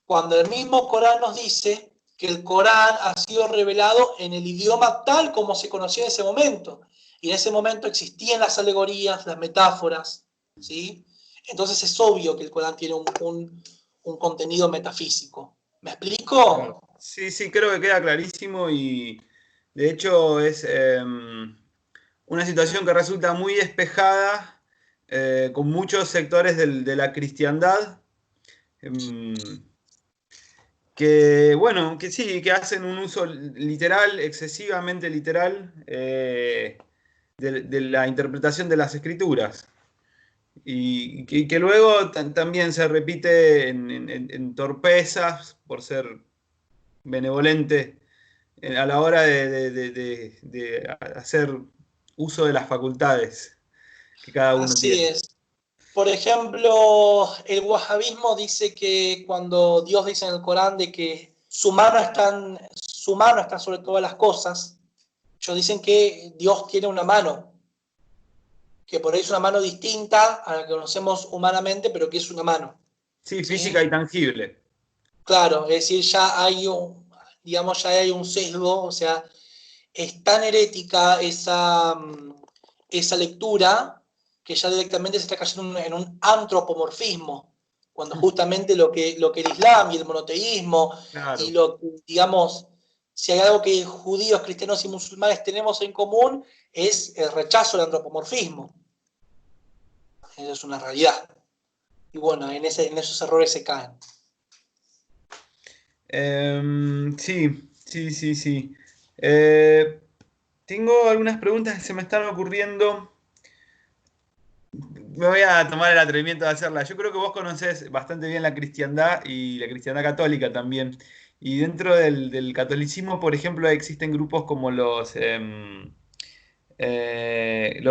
Cuando el mismo Corán nos dice que el Corán ha sido revelado en el idioma tal como se conocía en ese momento. Y en ese momento existían las alegorías, las metáforas, ¿sí? Entonces es obvio que el Corán tiene un contenido metafísico. ¿Me Claro. explico? Sí, sí, creo que queda clarísimo y de hecho es una situación que resulta muy despejada con muchos sectores de la cristiandad em, que, bueno, que sí, que hacen un uso literal, excesivamente literal, de la interpretación de las escrituras. Y que luego también se repite en torpezas por ser benevolente a la hora de hacer uso de las facultades que cada uno Así tiene. es. Por ejemplo, el wahabismo dice que cuando Dios dice en el Corán de que su mano está sobre todas las cosas, ellos dicen que Dios tiene una mano, que por ahí es una mano distinta a la que conocemos humanamente, pero que es una mano. Sí, física ¿Sí? y tangible. Claro, es decir, ya hay digamos, ya hay un sesgo, o sea, es tan herética esa lectura que ya directamente se está cayendo en un antropomorfismo, cuando justamente lo que el Islam y el monoteísmo y Claro. digamos, si hay algo que judíos, cristianos y musulmanes tenemos en común, es el rechazo al antropomorfismo. Eso es una realidad. Y bueno, en esos errores se caen. Sí, sí, sí, sí. Eh, Tengo algunas preguntas que se me están ocurriendo. Me voy a tomar el atrevimiento de hacerlas. Yo creo que vos conocés bastante bien la cristiandad y la cristiandad católica también. Y dentro del catolicismo, por ejemplo, existen grupos como los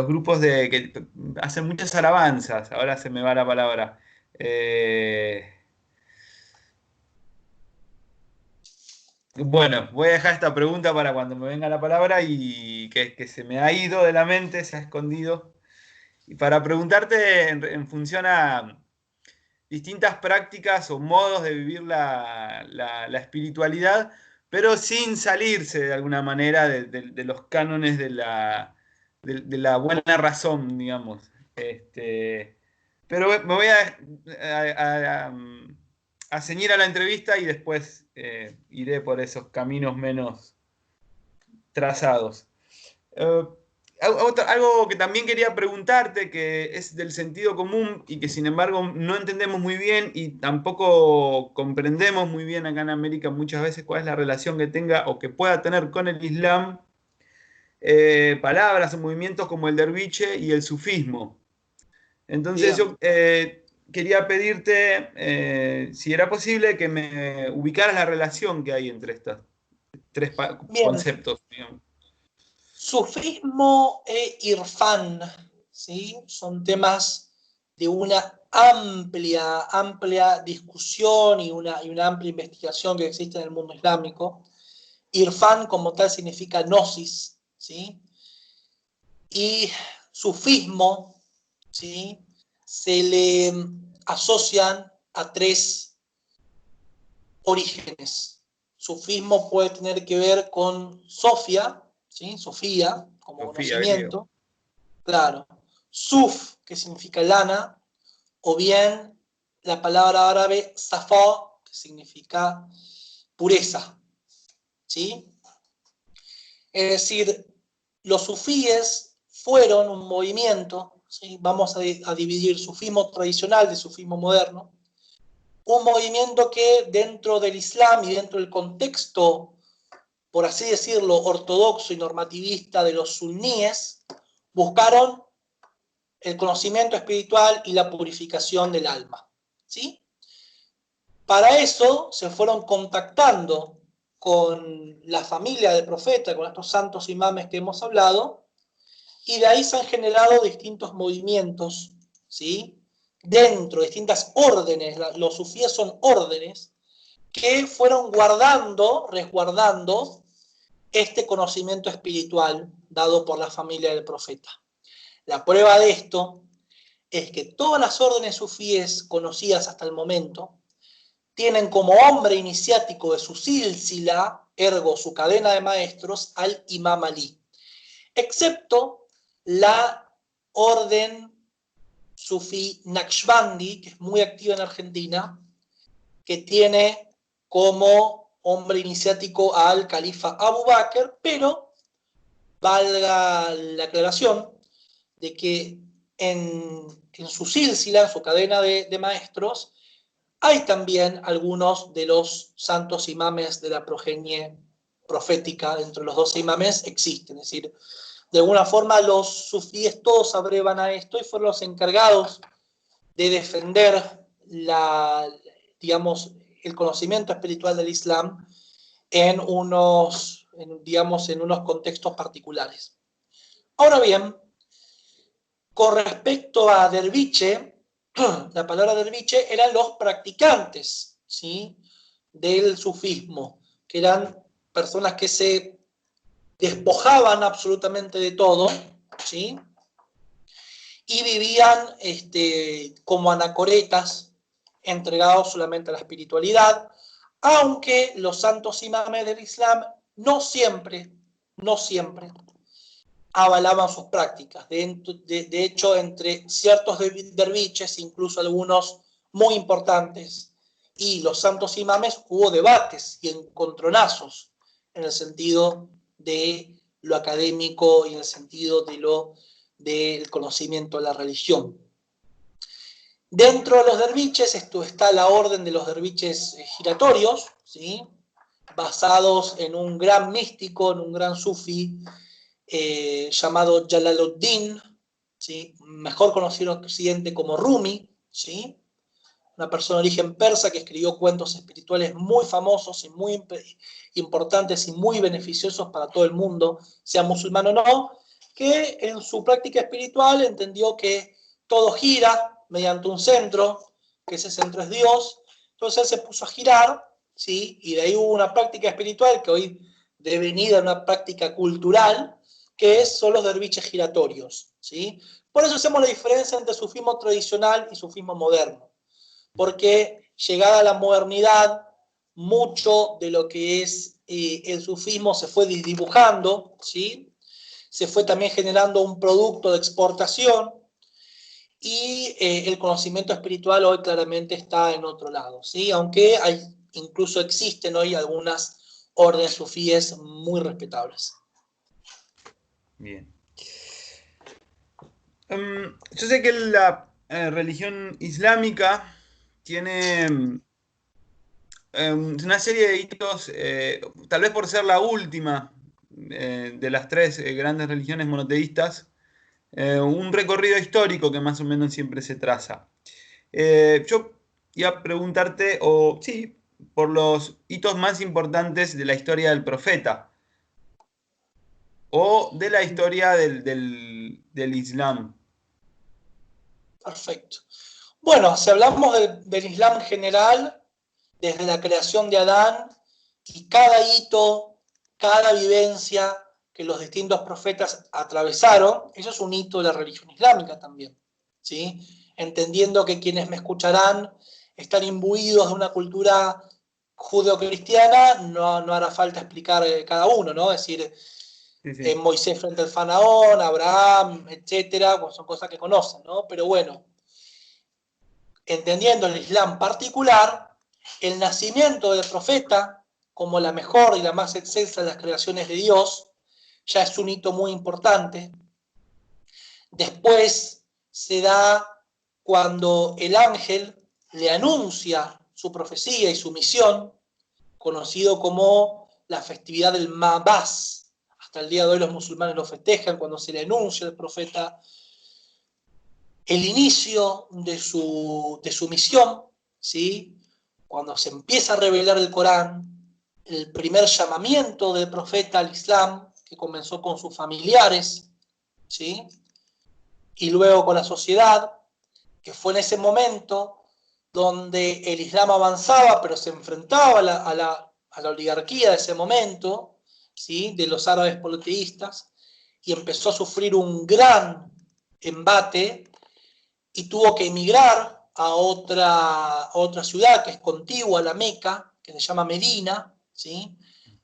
grupos que hacen muchas alabanzas. Ahora se me va la palabra. Eh, bueno, voy a dejar esta pregunta para cuando me venga la palabra y que se me ha ido de la mente, se ha escondido. Y para preguntarte en función a distintas prácticas o modos de vivir la espiritualidad, pero sin salirse de alguna manera de los cánones de la buena razón, digamos. Pero me voy a ceñir a la entrevista y después iré por esos caminos menos trazados. Eh, Algo que también quería preguntarte, que es del sentido común y que sin embargo no entendemos muy bien y tampoco comprendemos muy bien acá en América muchas veces cuál es la relación que tenga o que pueda tener con el Islam, palabras o movimientos como el derviche y el sufismo. Entonces Bien. yo quería pedirte si era posible que me ubicaras la relación que hay entre estos tres Bien, conceptos, digamos. sufismo e irfán, ¿sí? Son temas de una amplia discusión y una amplia investigación que existe en el mundo islámico. Irfán como tal significa gnosis, ¿sí? Y sufismo, ¿sí? Se le asocian a tres orígenes. Sufismo puede tener que ver con Sofía, ¿sí? Sofía como Sofía, griego. conocimiento, claro. Suf, que significa lana, o bien la palabra árabe safá, que significa pureza, ¿sí? Es decir, los sufíes fueron un movimiento, ¿sí? Vamos a dividir sufismo tradicional de sufismo moderno, un movimiento que dentro del Islam y dentro del contexto, por así decirlo, ortodoxo y normativista de los suníes, buscaron el conocimiento espiritual y la purificación del alma. ¿Sí? Para eso se fueron contactando con la familia del profeta, con estos santos imames que hemos hablado, y de ahí se han generado distintos movimientos, ¿sí? Dentro de distintas órdenes, los sufíes son órdenes, que fueron resguardando este conocimiento espiritual dado por la familia del profeta. La prueba de esto es que todas las órdenes sufíes conocidas hasta el momento tienen como hombre iniciático de su sílsila, ergo su cadena de maestros, al Imam Ali, excepto la orden sufí Naqshbandi, que es muy activa en Argentina, que tiene como hombre iniciático al califa Abu Bakr, pero valga la aclaración de que en su sílsila, en su cadena de maestros, hay también algunos de los santos imames de la progenie profética, dentro de los 12 imames existen, es decir, de alguna forma los sufíes todos abrevan a esto y fueron los encargados de defender digamos, el conocimiento espiritual del Islam en unos contextos particulares. Ahora bien, con respecto a derviche, la palabra derviche eran los practicantes, ¿sí?, del sufismo, que eran personas que se despojaban absolutamente de todo, ¿sí?, y vivían como anacoretas, entregados solamente a la espiritualidad, aunque los santos imames del Islam no siempre avalaban sus prácticas. De hecho, entre ciertos derviches, incluso algunos muy importantes, y los santos imames, hubo debates y encontronazos en el sentido de lo académico y en el sentido del conocimiento de la religión. Dentro de los derviches está la orden de los derviches giratorios, ¿sí?, basados en un gran místico, en un gran sufi, llamado Jalaluddin, ¿sí?, mejor conocido en Occidente como Rumi, ¿sí?, una persona de origen persa que escribió cuentos espirituales muy famosos y muy importantes y muy beneficiosos para todo el mundo, sea musulmán o no, que en su práctica espiritual entendió que todo gira mediante un centro, que ese centro es Dios. Entonces él se puso a girar, ¿sí?, y de ahí hubo una práctica espiritual que hoy devenida en una práctica cultural, que son los derviches giratorios, ¿sí? Por eso hacemos la diferencia entre sufismo tradicional y sufismo moderno, porque llegada a la modernidad, mucho de lo que es el sufismo se fue dibujando, ¿sí?, se fue también generando un producto de exportación, y el conocimiento espiritual hoy claramente está en otro lado, ¿sí?, aunque incluso existen hoy algunas órdenes sufíes muy respetables. Bien. Yo sé que la religión islámica tiene una serie de hitos, tal vez por ser la última de las tres grandes religiones monoteístas, un recorrido histórico que más o menos siempre se traza. Yo iba a preguntarte, o sí, por los hitos más importantes de la historia del profeta, o de la historia del Islam. Perfecto. Bueno, si hablamos del Islam general, desde la creación de Adán, y cada hito, cada vivencia que los distintos profetas atravesaron, eso es un hito de la religión islámica también, ¿sí? Entendiendo que quienes me escucharán están imbuidos de una cultura judeocristiana, no hará falta explicar cada uno, ¿no? Es decir, Sí, sí. Moisés frente al faraón, Abraham, etcétera, pues son cosas que conocen, ¿no? Pero bueno, entendiendo el Islam particular, el nacimiento del profeta como la mejor y la más excelsa de las creaciones de Dios ya es un hito muy importante. Después se da cuando el ángel le anuncia su profecía y su misión, conocido como la festividad del Mabás. Hasta el día de hoy los musulmanes lo festejan cuando se le anuncia al profeta el inicio de su misión, ¿sí? Cuando se empieza a revelar el Corán, el primer llamamiento del profeta al Islam, que comenzó con sus familiares, ¿sí?, y luego con la sociedad, que fue en ese momento donde el Islam avanzaba, pero se enfrentaba a la oligarquía de ese momento, ¿sí?, de los árabes politeístas, y empezó a sufrir un gran embate, y tuvo que emigrar a otra ciudad que es contigua a la Meca, que se llama Medina, ¿sí?,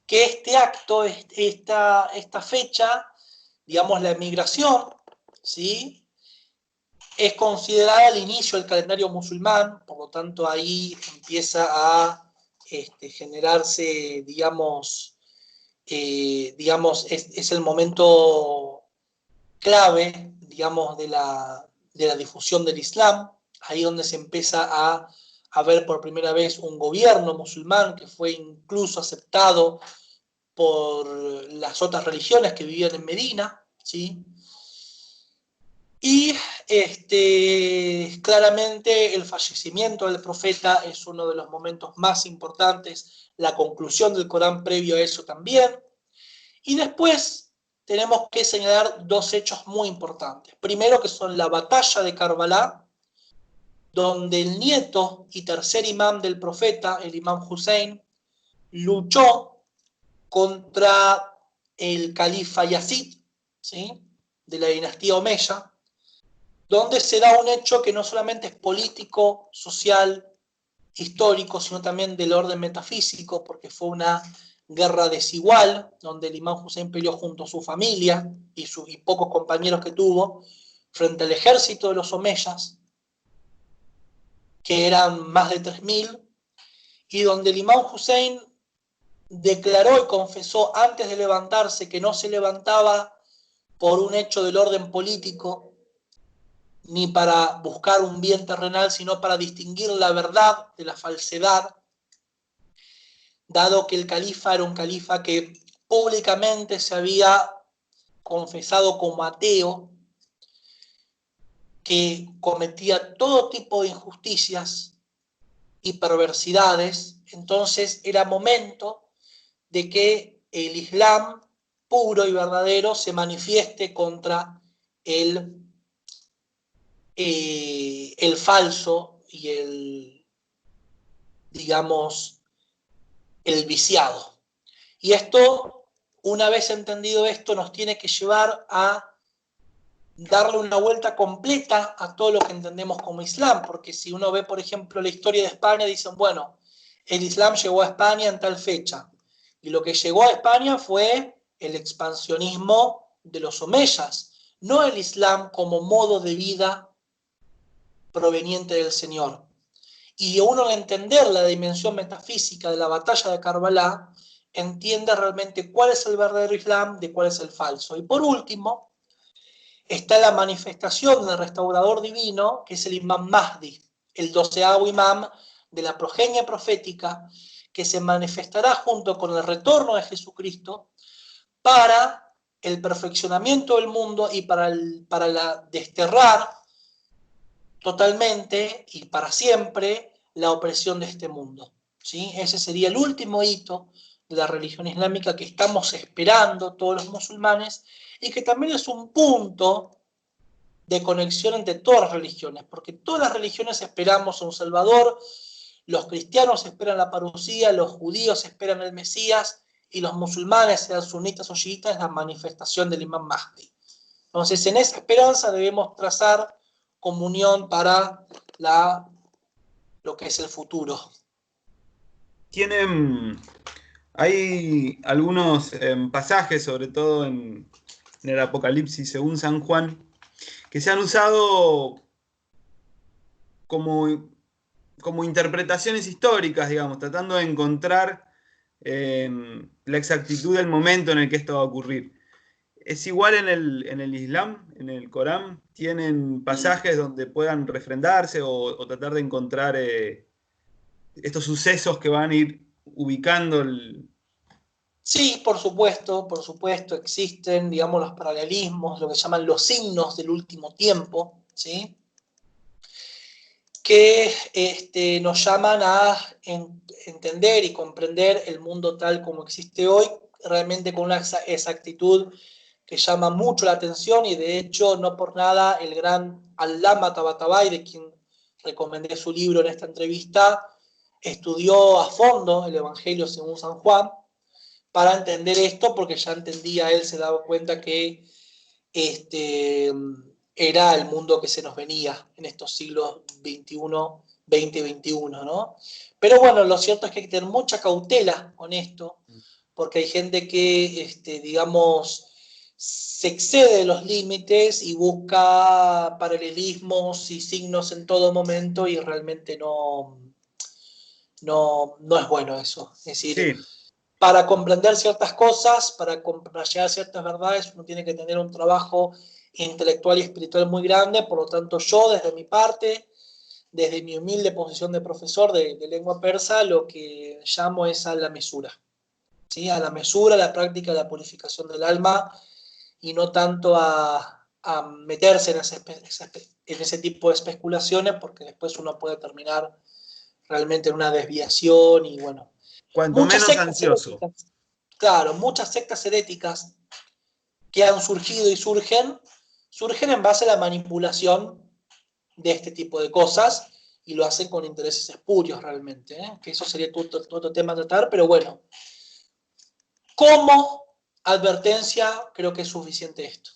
que este acto, esta fecha, digamos la emigración, ¿sí?, es considerada el inicio del calendario musulmán, por lo tanto ahí empieza a generarse, digamos, es el momento clave, digamos, de la difusión del Islam, ahí donde se empieza a ver por primera vez un gobierno musulmán que fue incluso aceptado por las otras religiones que vivían en Medina, ¿sí? Y claramente el fallecimiento del profeta es uno de los momentos más importantes, la conclusión del Corán previo a eso también. Y después tenemos que señalar dos hechos muy importantes. Primero, que son la batalla de Karbala, donde el nieto y tercer imán del profeta, el imán Hussein, luchó contra el califa Yazid, ¿sí?, de la dinastía Omeya, donde se da un hecho que no solamente es político, social, histórico, sino también del orden metafísico, porque fue una guerra desigual, donde el imán Hussein peleó junto a su familia y pocos compañeros que tuvo, frente al ejército de los omeyas, que eran más de 3000, y donde el imán Hussein declaró y confesó antes de levantarse que no se levantaba por un hecho del orden político, ni para buscar un bien terrenal, sino para distinguir la verdad de la falsedad, dado que el califa era un califa que públicamente se había confesado como ateo, que cometía todo tipo de injusticias y perversidades. Entonces era momento de que el Islam puro y verdadero se manifieste contra el falso y digamos, el viciado. Y esto, una vez entendido esto, nos tiene que llevar a darle una vuelta completa a todo lo que entendemos como Islam, porque si uno ve, por ejemplo, la historia de España, dicen, bueno, el Islam llegó a España en tal fecha, y lo que llegó a España fue el expansionismo de los omeyas, no el Islam como modo de vida proveniente del Señor. Y uno, al entender la dimensión metafísica de la batalla de Karbala, entiende realmente cuál es el verdadero Islam de cuál es el falso. Y por último, está la manifestación del restaurador divino, que es el imam Mahdi, el 12º imam de la progenie profética, que se manifestará junto con el retorno de Jesucristo para el perfeccionamiento del mundo y para desterrar totalmente y para siempre la opresión de este mundo, ¿sí? Ese sería el último hito de la religión islámica que estamos esperando todos los musulmanes, y que también es un punto de conexión entre todas las religiones, porque todas las religiones esperamos a un Salvador, los cristianos esperan la parucía, los judíos esperan el Mesías, y los musulmanes, sean sunitas o chiitas, la manifestación del imam Mahdi. Entonces, en esa esperanza debemos trazar comunión para lo que es el futuro. Hay algunos pasajes, sobre todo en el Apocalipsis según San Juan, que se han usado como interpretaciones históricas, digamos, tratando de encontrar la exactitud del momento en el que esto va a ocurrir. ¿Es igual en el Islam, en el Corán? ¿Tienen pasajes donde puedan refrendarse o tratar de encontrar estos sucesos que van a ir ubicando Sí, por supuesto, existen, digamos, los paralelismos, lo que llaman los signos del último tiempo, ¿sí?, que nos llaman a entender y comprender el mundo tal como existe hoy, realmente con una exactitud que llama mucho la atención, y de hecho no por nada el gran Allama Tabatabai, de quien recomendé su libro en esta entrevista, estudió a fondo el Evangelio según San Juan para entender esto, porque ya entendía, él se daba cuenta que era el mundo que se nos venía en estos siglos XXI, 20 y 21, ¿no? Pero bueno, lo cierto es que hay que tener mucha cautela con esto, porque hay gente que, digamos, se excede de los límites y busca paralelismos y signos en todo momento, y realmente no es bueno eso. Es decir, Sí, para comprender ciertas cosas, para llegar a ciertas verdades, uno tiene que tener un trabajo intelectual y espiritual muy grande. Por lo tanto, yo, desde mi parte, desde mi humilde posición de profesor de lengua persa, lo que llamo es a la mesura, ¿sí? A la mesura, a la práctica de la purificación del alma, y no tanto a meterse en ese tipo de especulaciones, porque después uno puede terminar realmente en una desviación. Y bueno, cuanto muchas menos sectas ansioso. heréticas, claro, muchas sectas heréticas que han surgido y surgen en base a la manipulación de este tipo de cosas, y lo hacen con intereses espurios realmente, ¿eh? Que eso sería todo otro tema a tratar, pero bueno, como advertencia creo que es suficiente esto.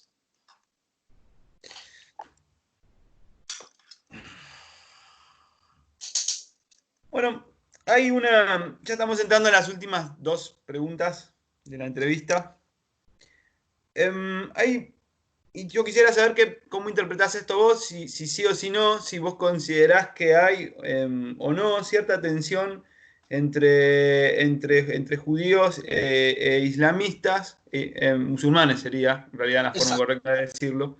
Bueno, ya estamos entrando en las últimas dos preguntas de la entrevista. Y yo quisiera saber cómo interpretás esto vos, si sí o si no, si vos considerás que hay o no cierta tensión entre judíos e islamistas, musulmanes sería, en realidad la forma Exacto. correcta de decirlo.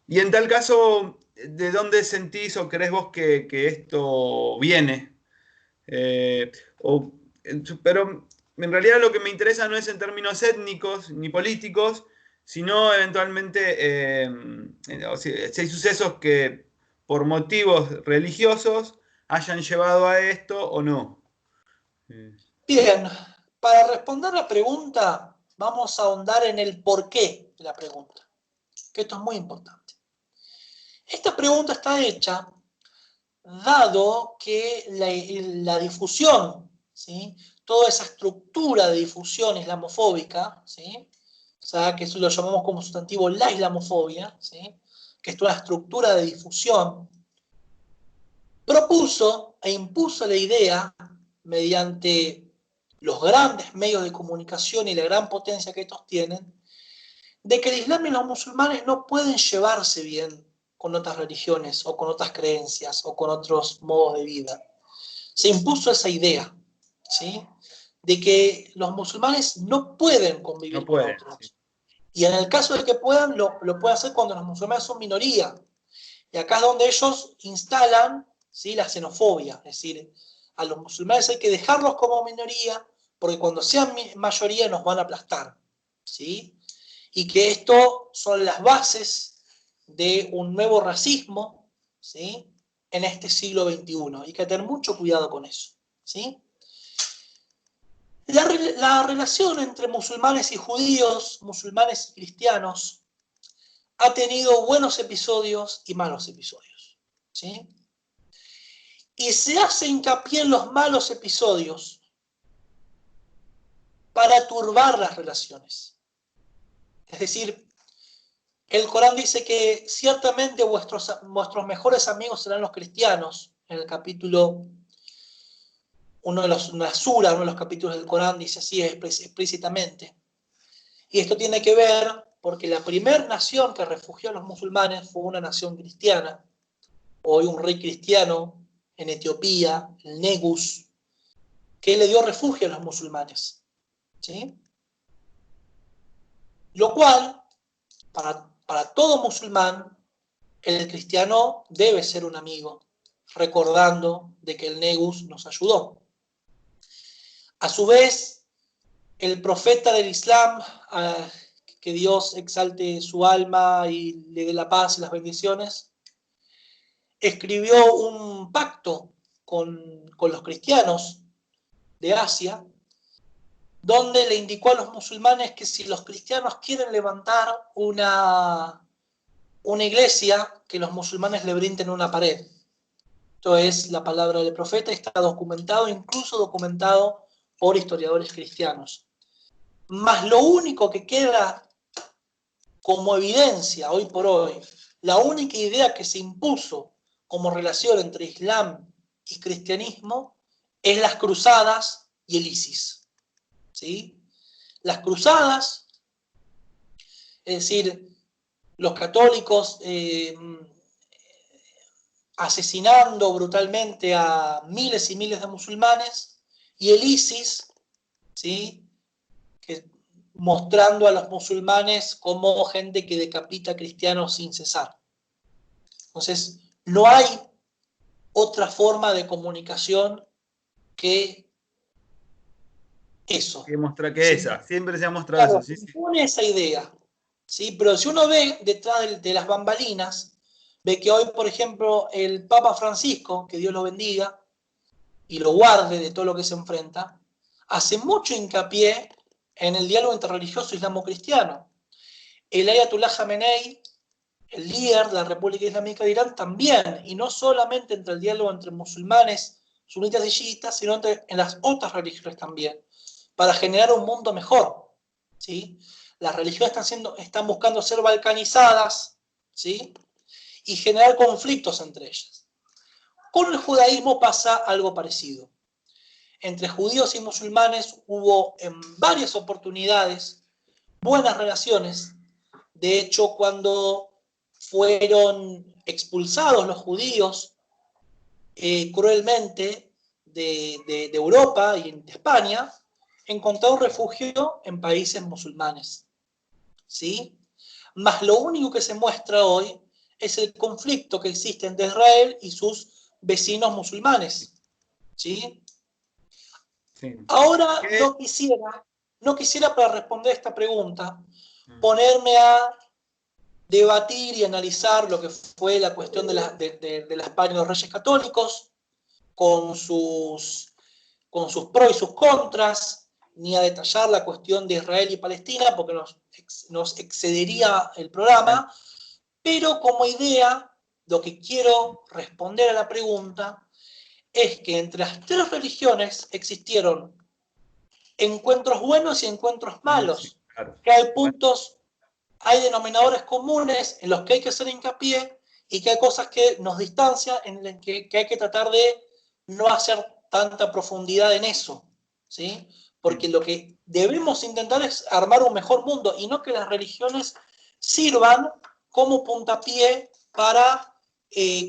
Y en tal caso, ¿de dónde sentís o crees vos que esto viene? Eh, o- pero en realidad lo que me interesa no es en términos étnicos ni políticos, sino eventualmente o sea, si hay sucesos que por motivos religiosos hayan llevado a esto o no. Eh, Bien, para responder la pregunta, vamos a ahondar en el porqué de la pregunta, que esto es muy importante. Esta pregunta está hecha dado que la difusión, ¿sí? Toda esa estructura de difusión islamofóbica, ¿sí? O sea, que eso lo llamamos como sustantivo la islamofobia, ¿sí? Que es una estructura de difusión, propuso e impuso la idea, mediante los grandes medios de comunicación y la gran potencia que estos tienen, de que el Islam y los musulmanes no pueden llevarse bien con otras religiones o con otras creencias o con otros modos de vida. Se impuso esa idea, ¿sí? De que los musulmanes no pueden no convivir con pueden. Sí. otros. Y en el caso de que puedan, lo pueden hacer cuando los musulmanes son minoría. Y acá es donde ellos instalan, ¿sí?, la xenofobia. Es decir, a los musulmanes hay que dejarlos como minoría, porque cuando sean mayoría nos van a aplastar, ¿sí? Y que esto son las bases de un nuevo racismo, ¿sí?, en este siglo XXI. Y hay que tener mucho cuidado con eso, ¿sí? La relación entre musulmanes y judíos, musulmanes y cristianos, ha tenido buenos episodios y malos episodios, ¿sí? Y se hace hincapié en los malos episodios para turbar las relaciones. Es decir, el Corán dice que ciertamente vuestros mejores amigos serán los cristianos. En el capítulo, una sura, uno de los capítulos del Corán dice así explícitamente. Y esto tiene que ver porque la primera nación que refugió a los musulmanes fue una nación cristiana. Hoy un rey cristiano en Etiopía, el Negus, que le dio refugio a los musulmanes, ¿sí? Lo cual, para todo musulmán, el cristiano debe ser un amigo, recordando de que el Negus nos ayudó. A su vez, el profeta del Islam, que Dios exalte su alma y le dé la paz y las bendiciones, escribió un pacto con los cristianos de Asia, donde le indicó a los musulmanes que si los cristianos quieren levantar una iglesia, que los musulmanes le brinden una pared. Esto es la palabra del profeta, está documentado, incluso documentado por historiadores cristianos. Mas lo único que queda como evidencia hoy por hoy, la única idea que se impuso como relación entre Islam y cristianismo es las cruzadas y el ISIS, ¿sí? Las cruzadas, es decir, los católicos asesinando brutalmente a miles y miles de musulmanes, y el ISIS, ¿sí?, que mostrando a los musulmanes como gente que decapita cristianos sin cesar. Entonces, no hay otra forma de comunicación que eso. Que muestra que ¿Sí? esa, siempre se ha mostrado eso, Claro, sí, se sí. impone esa idea, ¿sí? Pero si uno ve detrás de las bambalinas, ve que hoy, por ejemplo, el Papa Francisco, que Dios lo bendiga y lo guarde de todo lo que se enfrenta, hace mucho hincapié en el diálogo interreligioso islamo-cristiano. El Ayatollah Khamenei, el líder de la República Islámica de Irán, también, y no solamente entre el diálogo entre musulmanes, sunitas y chiitas, sino en las otras religiones también, para generar un mundo mejor, ¿sí? Las religiones están buscando ser balcanizadas, ¿sí? Y generar conflictos entre ellas. Con el judaísmo pasa algo parecido. Entre judíos y musulmanes hubo en varias oportunidades buenas relaciones. De hecho, cuando fueron expulsados los judíos cruelmente de Europa y de España, encontraron refugio en países musulmanes, ¿sí? Mas lo único que se muestra hoy es el conflicto que existe entre Israel y sus vecinos musulmanes, ¿sí? Sí. Ahora ¿Qué? no quisiera para responder esta pregunta ponerme a debatir y analizar lo que fue la cuestión de la España de los Reyes Católicos, con sus pros y sus contras, ni a detallar la cuestión de Israel y Palestina, porque nos excedería el programa, pero como idea, lo que quiero responder a la pregunta es que entre las tres religiones existieron encuentros buenos y encuentros Sí, malos, claro. que hay puntos, hay denominadores comunes en los que hay que hacer hincapié y que hay cosas que nos distancian, en las que hay que tratar de no hacer tanta profundidad en eso, ¿sí? Porque lo que debemos intentar es armar un mejor mundo y no que las religiones sirvan como puntapié para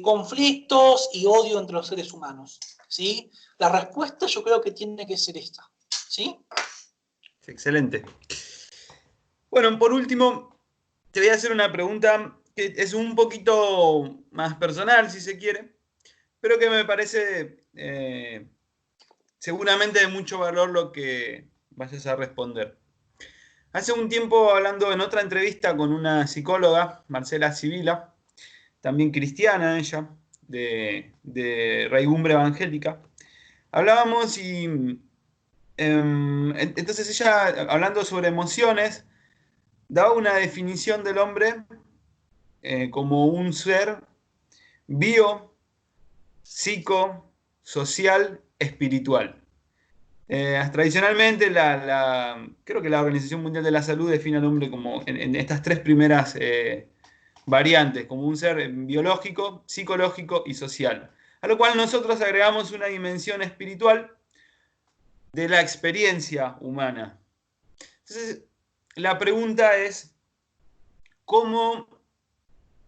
conflictos y odio entre los seres humanos, ¿sí? La respuesta yo creo que tiene que ser esta, ¿sí? Excelente. Bueno, por último, te voy a hacer una pregunta que es un poquito más personal, si se quiere, pero que me parece seguramente de mucho valor lo que vayas a responder. Hace un tiempo, hablando en otra entrevista con una psicóloga, Marcela Sibila, también cristiana ella, de raigumbre evangélica, hablábamos y entonces ella, hablando sobre emociones, daba una definición del hombre como un ser bio, psico, social, espiritual. Tradicionalmente, creo que la Organización Mundial de la Salud define al hombre como en estas tres primeras variantes, como un ser biológico, psicológico y social. A lo cual nosotros agregamos una dimensión espiritual de la experiencia humana. Entonces, la pregunta es, ¿cómo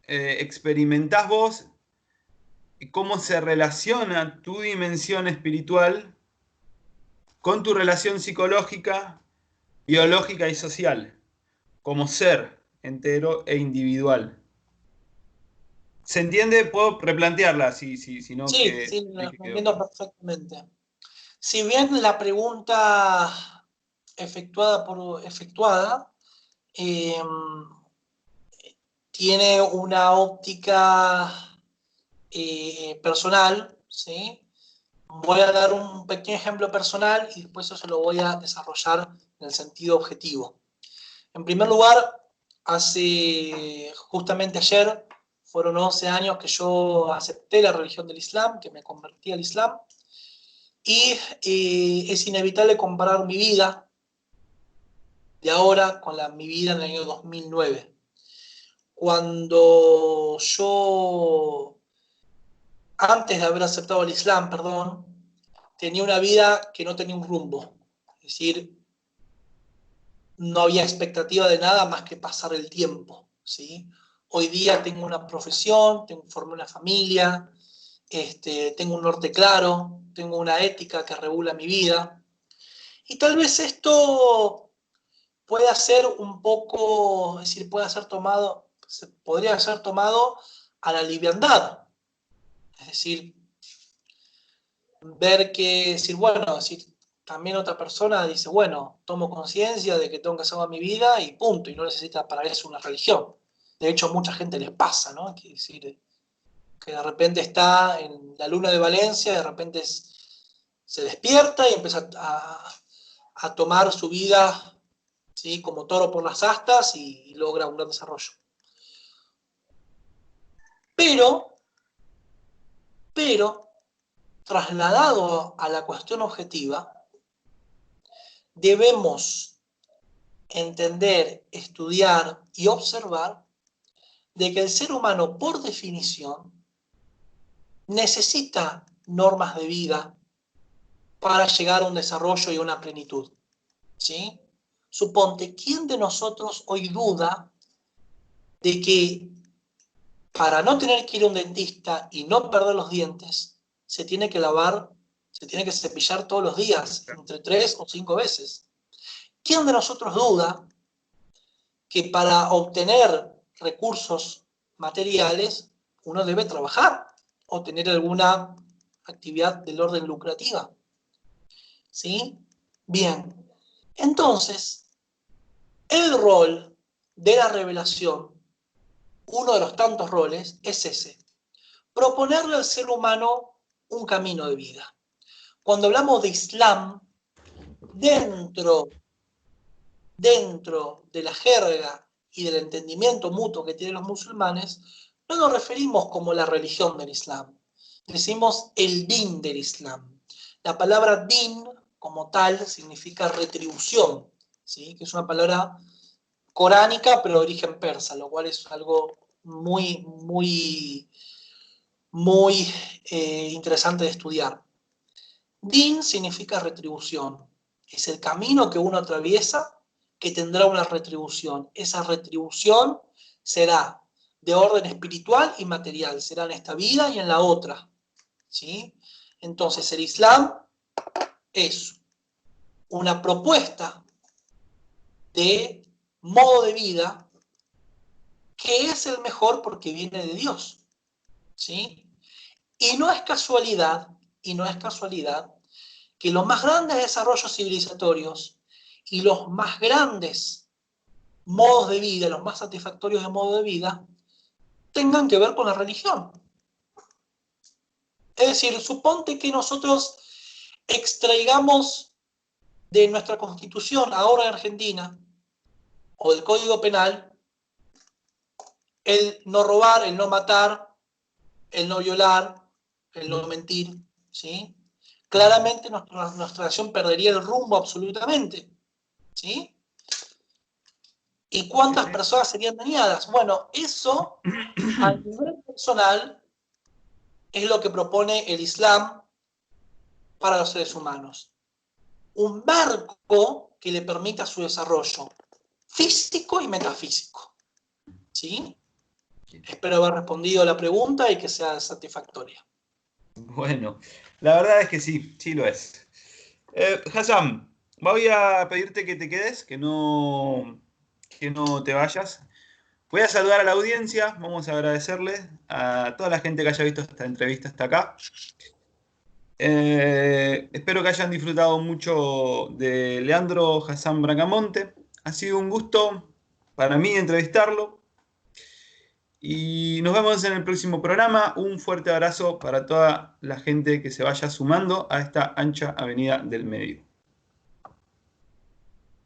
experimentás vos y cómo se relaciona tu dimensión espiritual con tu relación psicológica, biológica y social, como ser entero e individual? ¿Se entiende? Puedo replantearla, si no Sí, que sí, creí lo que quedó entiendo claro. perfectamente. Si bien la pregunta efectuada eh, tiene una óptica personal, ¿sí? Voy a dar un pequeño ejemplo personal y después eso lo voy a desarrollar en el sentido objetivo. En primer lugar, justamente ayer, fueron 11 años que yo acepté la religión del Islam, que me convertí al Islam, y es inevitable comparar mi vida de ahora con mi vida en el año 2009. Cuando yo, antes de haber aceptado el Islam, perdón, tenía una vida que no tenía un rumbo. Es decir, no había expectativa de nada más que pasar el tiempo, ¿sí? Hoy día tengo una profesión, formé una familia, tengo un norte claro, tengo una ética que regula mi vida. Y tal vez esto pueda ser un poco, es decir, podría ser tomado a la liviandad. Es decir, decir, bueno, decir, también otra persona dice, bueno, tomo conciencia de que tengo que hacer mi vida y punto, y no necesita para eso una religión. De hecho, a mucha gente les pasa, ¿no? Que decir, que de repente está en la luna de Valencia, de repente se despierta y empieza a tomar su vida ¿sí? Como toro por las astas y logra un gran desarrollo. Pero, trasladado a la cuestión objetiva, debemos entender, estudiar y observar de que el ser humano, por definición, necesita normas de vida para llegar a un desarrollo y a una plenitud. ¿Sí? Suponte, ¿quién de nosotros hoy duda de que para no tener que ir a un dentista y no perder los dientes, se tiene que lavar, se tiene que cepillar todos los días, entre 3 o 5 veces? ¿Quién de nosotros duda que para obtener recursos materiales uno debe trabajar o tener alguna actividad del orden lucrativa? ¿Sí? Bien, entonces, el rol de la revelación, uno de los tantos roles, es ese: proponerle al ser humano un camino de vida. Cuando hablamos de Islam, dentro de la jerga y del entendimiento mutuo que tienen los musulmanes, no nos referimos como la religión del Islam, decimos el din del Islam. La palabra din, como tal, significa retribución, ¿sí? Que es una palabra coránica, pero de origen persa, lo cual es algo muy, muy, muy interesante de estudiar. Din significa retribución. Es el camino que uno atraviesa que tendrá una retribución. Esa retribución será de orden espiritual y material. Será en esta vida y en la otra. ¿Sí? Entonces el Islam es una propuesta de modo de vida que es el mejor porque viene de Dios. ¿Sí? Y no es casualidad que los más grandes desarrollos civilizatorios y los más grandes modos de vida, los más satisfactorios de modo de vida, tengan que ver con la religión. Es decir, suponte que nosotros extraigamos de nuestra Constitución, ahora en Argentina, o del Código Penal, el no robar, el no matar, el no violar, el no mentir, ¿sí? Claramente nuestra nación perdería el rumbo absolutamente, ¿sí? ¿Y cuántas personas serían dañadas? Bueno, eso a nivel personal es lo que propone el Islam para los seres humanos. Un marco que le permita su desarrollo físico y metafísico. ¿Sí? Espero haber respondido a la pregunta y que sea satisfactoria. Bueno, la verdad es que sí, sí lo es. Hassan, voy a pedirte que te quedes, que no te vayas. Voy a saludar a la audiencia, vamos a agradecerle a toda la gente que haya visto esta entrevista hasta acá. Espero que hayan disfrutado mucho de Leandro Hassan Bracamonte. Ha sido un gusto para mí entrevistarlo. Y nos vemos en el próximo programa. Un fuerte abrazo para toda la gente que se vaya sumando a esta ancha avenida del medio.